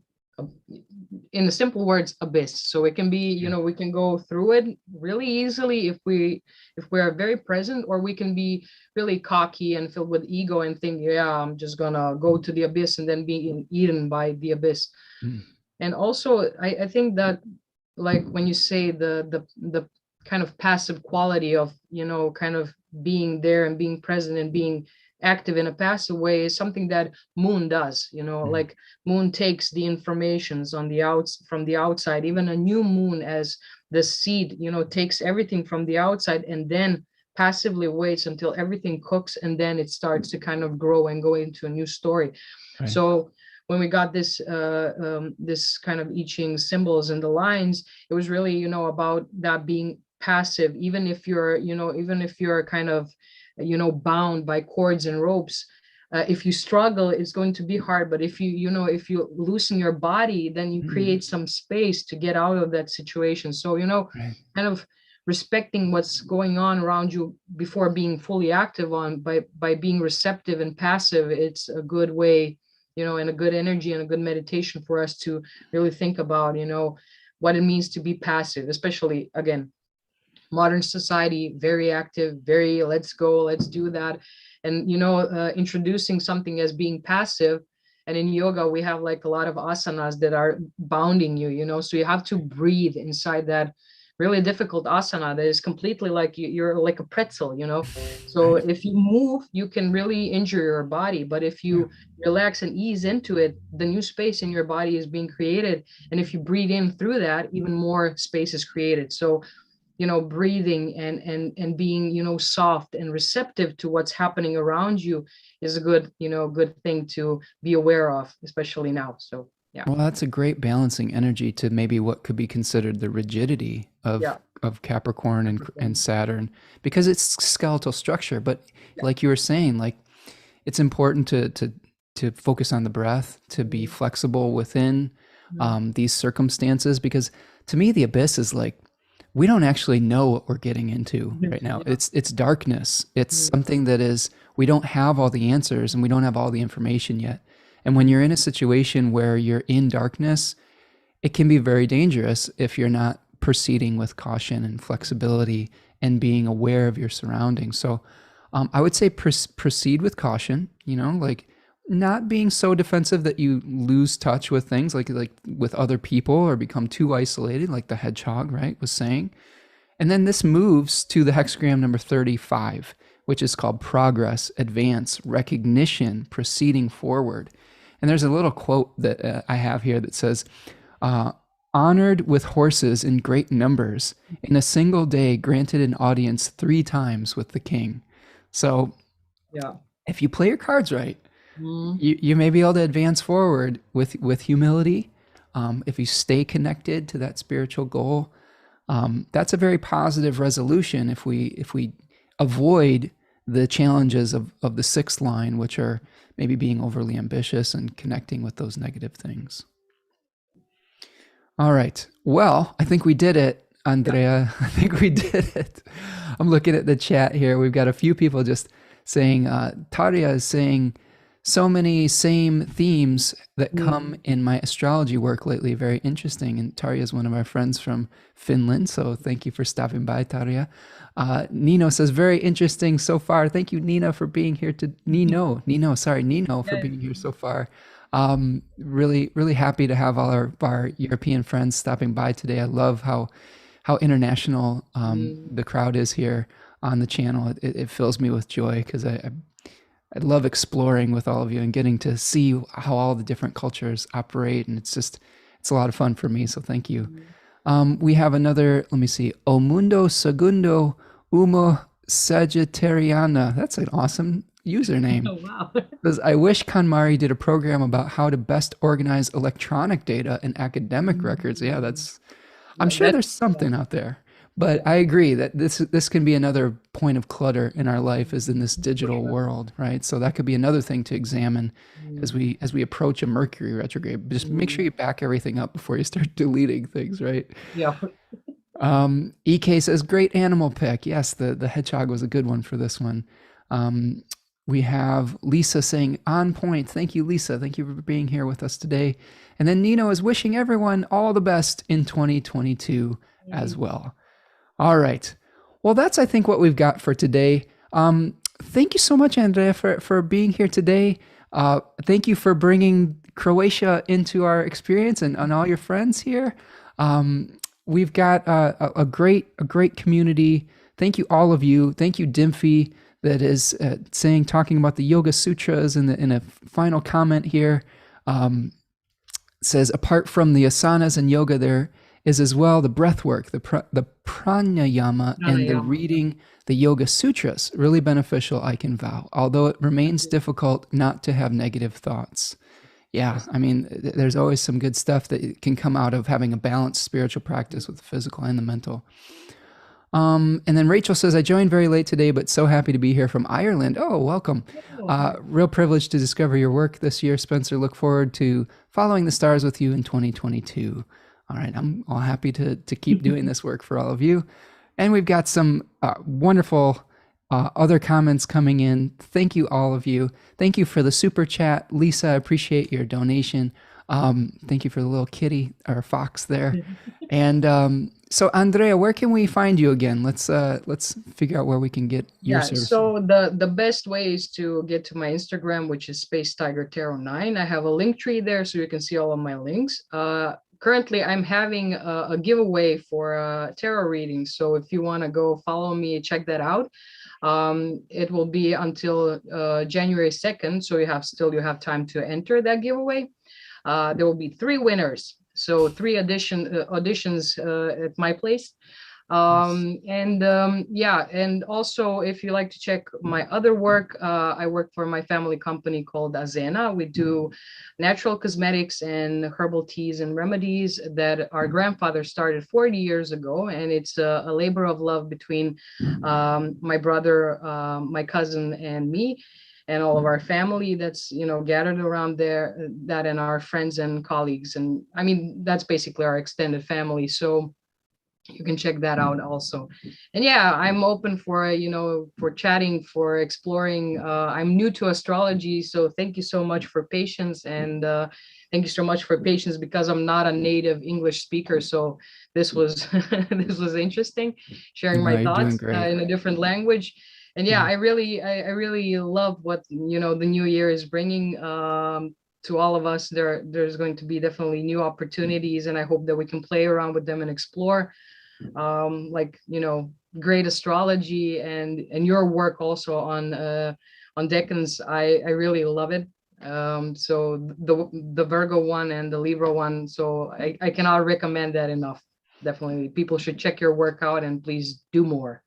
in the simple words, abyss. So it can be, we can go through it really easily if we are very present, or we can be really cocky and filled with ego and think, I'm just gonna go to the abyss and then being eaten by the abyss. And also I think that, like, when you say the kind of passive quality of kind of being there and being present and being active in a passive way is something that moon does. Like moon takes the informations from the outside. Even a new moon as the seed takes everything from the outside and then passively waits until everything cooks, and then it starts to kind of grow and go into a new story. Right. So when we got this this kind of I-Ching symbols and the lines, it was really about that being passive, even if you're, even if you're kind of, bound by cords and ropes. If you struggle, it's going to be hard. But if if you loosen your body, then you Mm, create some space to get out of that situation. So, right. kind of respecting what's going on around you before being fully active on by being receptive and passive, it's a good way, and a good energy and a good meditation for us to really think about, what it means to be passive, especially again, modern society, very active, very let's go, let's do that. And introducing something as being passive, and in yoga we have like a lot of asanas that are bounding you, so you have to breathe inside that really difficult asana that is completely like you're like a pretzel, so Right. if you move you can really injure your body, but if Yeah. you relax and ease into it, the new space in your body is being created, and if you breathe in through that, even more space is created. So breathing and being, soft and receptive to what's happening around you is a good, good thing to be aware of, especially now. So yeah. Well, that's a great balancing energy to maybe what could be considered the rigidity Yeah. of Capricorn and Saturn, because it's skeletal structure. But Yeah. like you were saying, like it's important to focus on the breath, to be Mhm. flexible within Mhm. these circumstances. Because to me, the abyss is like we don't actually know what we're getting into right now. Yeah. It's darkness. It's Mhm. something that is we don't have all the answers and we don't have all the information yet. And when you're in a situation where you're in darkness, it can be very dangerous if you're not proceeding with caution and flexibility and being aware of your surroundings. So I would say proceed with caution, like not being so defensive that you lose touch with things like with other people or become too isolated, like the hedgehog, right, was saying. And then this moves to the hexagram number 35, which is called progress, advance, recognition, proceeding forward. And there's a little quote that I have here that says, uh, honored with horses in great numbers, in a single day granted an audience 3 times with the king. So Yeah. if you play your cards right, Mhm. you may be able to advance forward with humility. If you stay connected to that spiritual goal, that's a very positive resolution if we avoid the challenges of the sixth line, which are maybe being overly ambitious and connecting with those negative things. All right. Well, I think we did it, Yeah. Andrea. I think we did it. I'm looking at the chat here. We've got a few people just saying, Taria is saying, so many same themes that come Mhm. in my astrology work lately. Very interesting. And Taria is one of our friends from Finland. So thank you for stopping by, Taria. Nino says, very interesting so far. Thank you, Nina, for being here to Nino for Yeah. being here so far. Really, really happy to have all our European friends stopping by today. I love how international Mhm. the crowd is here on the channel. It fills me with joy because I love exploring with all of you and getting to see how all the different cultures operate, and it's a lot of fun for me. So thank you. Mhm. We have another. Let me see. O Mundo Segundo Umo Sagittariana. That's an awesome username. Oh, wow. Says, I wish KonMari did a program about how to best organize electronic data and academic records. Yeah, Mhm. I'm Yeah, sure that's there's yeah. something out there. But Yeah. I agree that this can be another point of clutter in our life is in this For digital sure. world, right? So that could be another thing to examine as Mhm. we approach a Mercury retrograde. Just make sure Mhm. you back everything up before you start deleting things, right? Yeah. EK says, great animal pick. Yes, the hedgehog was a good one for this one. Um, we have Lisa saying, on point. Thank you, Lisa. Thank you for being here with us today. And then Nino is wishing everyone all the best in 2022 as Mhm. well. All right. Well, that's, I think, what we've got for today. Thank you so much, Andrea, for being here today. Thank you for bringing Croatia into our experience and all your friends here. We've got a great community. Thank you, all of you. Thank you, Dimfy, that is talking about the Yoga Sutras in a final comment here. Says, apart from the asanas and yoga, there is as well the breath work, the pranayama, and the Pranayama. reading the Yoga Sutras. Really beneficial, I can vow, although it remains difficult not to have negative thoughts. Yeah, Yes. I mean, there's always some good stuff that can come out of having a balanced spiritual practice with the physical and the mental. And then Rachel says, I joined very late today, but so happy to be here from Ireland. Oh, welcome. Oh, hi. Real privilege to discover your work this year, Spencer. Look forward to following the stars with you in 2022. All right, I'm all happy to keep doing this work for all of you. And we've got some wonderful other comments coming in. Thank you, all of you. Thank you for the super chat. Lisa, I appreciate your donation. Thank you for the little kitty or fox there. And so, Andrea, where can we find you again? Let's figure out where we can get your services. So the best way is to get to my Instagram, which is Space Tiger Tarot 9. I have a link tree there, so you can see all of my links. Currently, I'm having a giveaway for tarot readings. So if you want to go follow me, check that out. It will be until January 2nd, so you have time to enter that giveaway. There will be 3 winners, so 3 auditions at my place. Yeah, and also if you like to check my other work, I work for my family company called Azenić. We do natural cosmetics and herbal teas and remedies that our grandfather started 40 years ago, and it's a labor of love between my brother, my cousin, and me, and all of our family that's gathered around there, that and our friends and colleagues, and I mean that's basically our extended family. So you can check that out also. And yeah, I'm open for for chatting, for exploring. I'm new to astrology, so thank you so much for patience, and thank you so much for patience because I'm not a native English speaker, so this was this was interesting, sharing my thoughts in a different language. And yeah, I really love what the new year is bringing to all of us. There's going to be definitely new opportunities, and I hope that we can play around with them and explore like great astrology and your work also on decans. I really love it. So the Virgo one and the Libra one, so I cannot recommend that enough. Definitely people should check your work out, and please do more.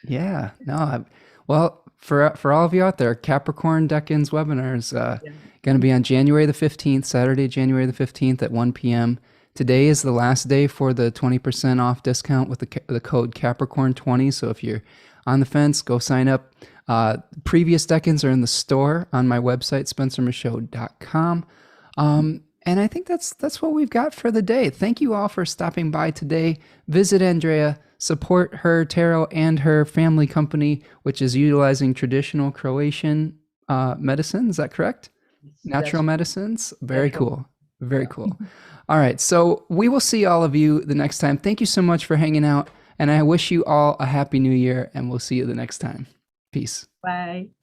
Yeah, no, well, for all of you out there, Capricorn Decans webinars going to be on January the 15th, Saturday, January the 15th at 1 p.m. Today is the last day for the 20% off discount with the code Capricorn 20. So if you're on the fence, go sign up. Previous decans are in the store on my website, spencermichaud.com. And I think that's what we've got for the day. Thank you all for stopping by today. Visit Andrea, support her tarot and her family company, which is utilizing traditional Croatian medicine. Is that correct? Natural medicines. Very cool. Very cool. All right. So we will see all of you the next time. Thank you so much for hanging out. And I wish you all a happy new year, and we'll see you the next time. Peace. Bye.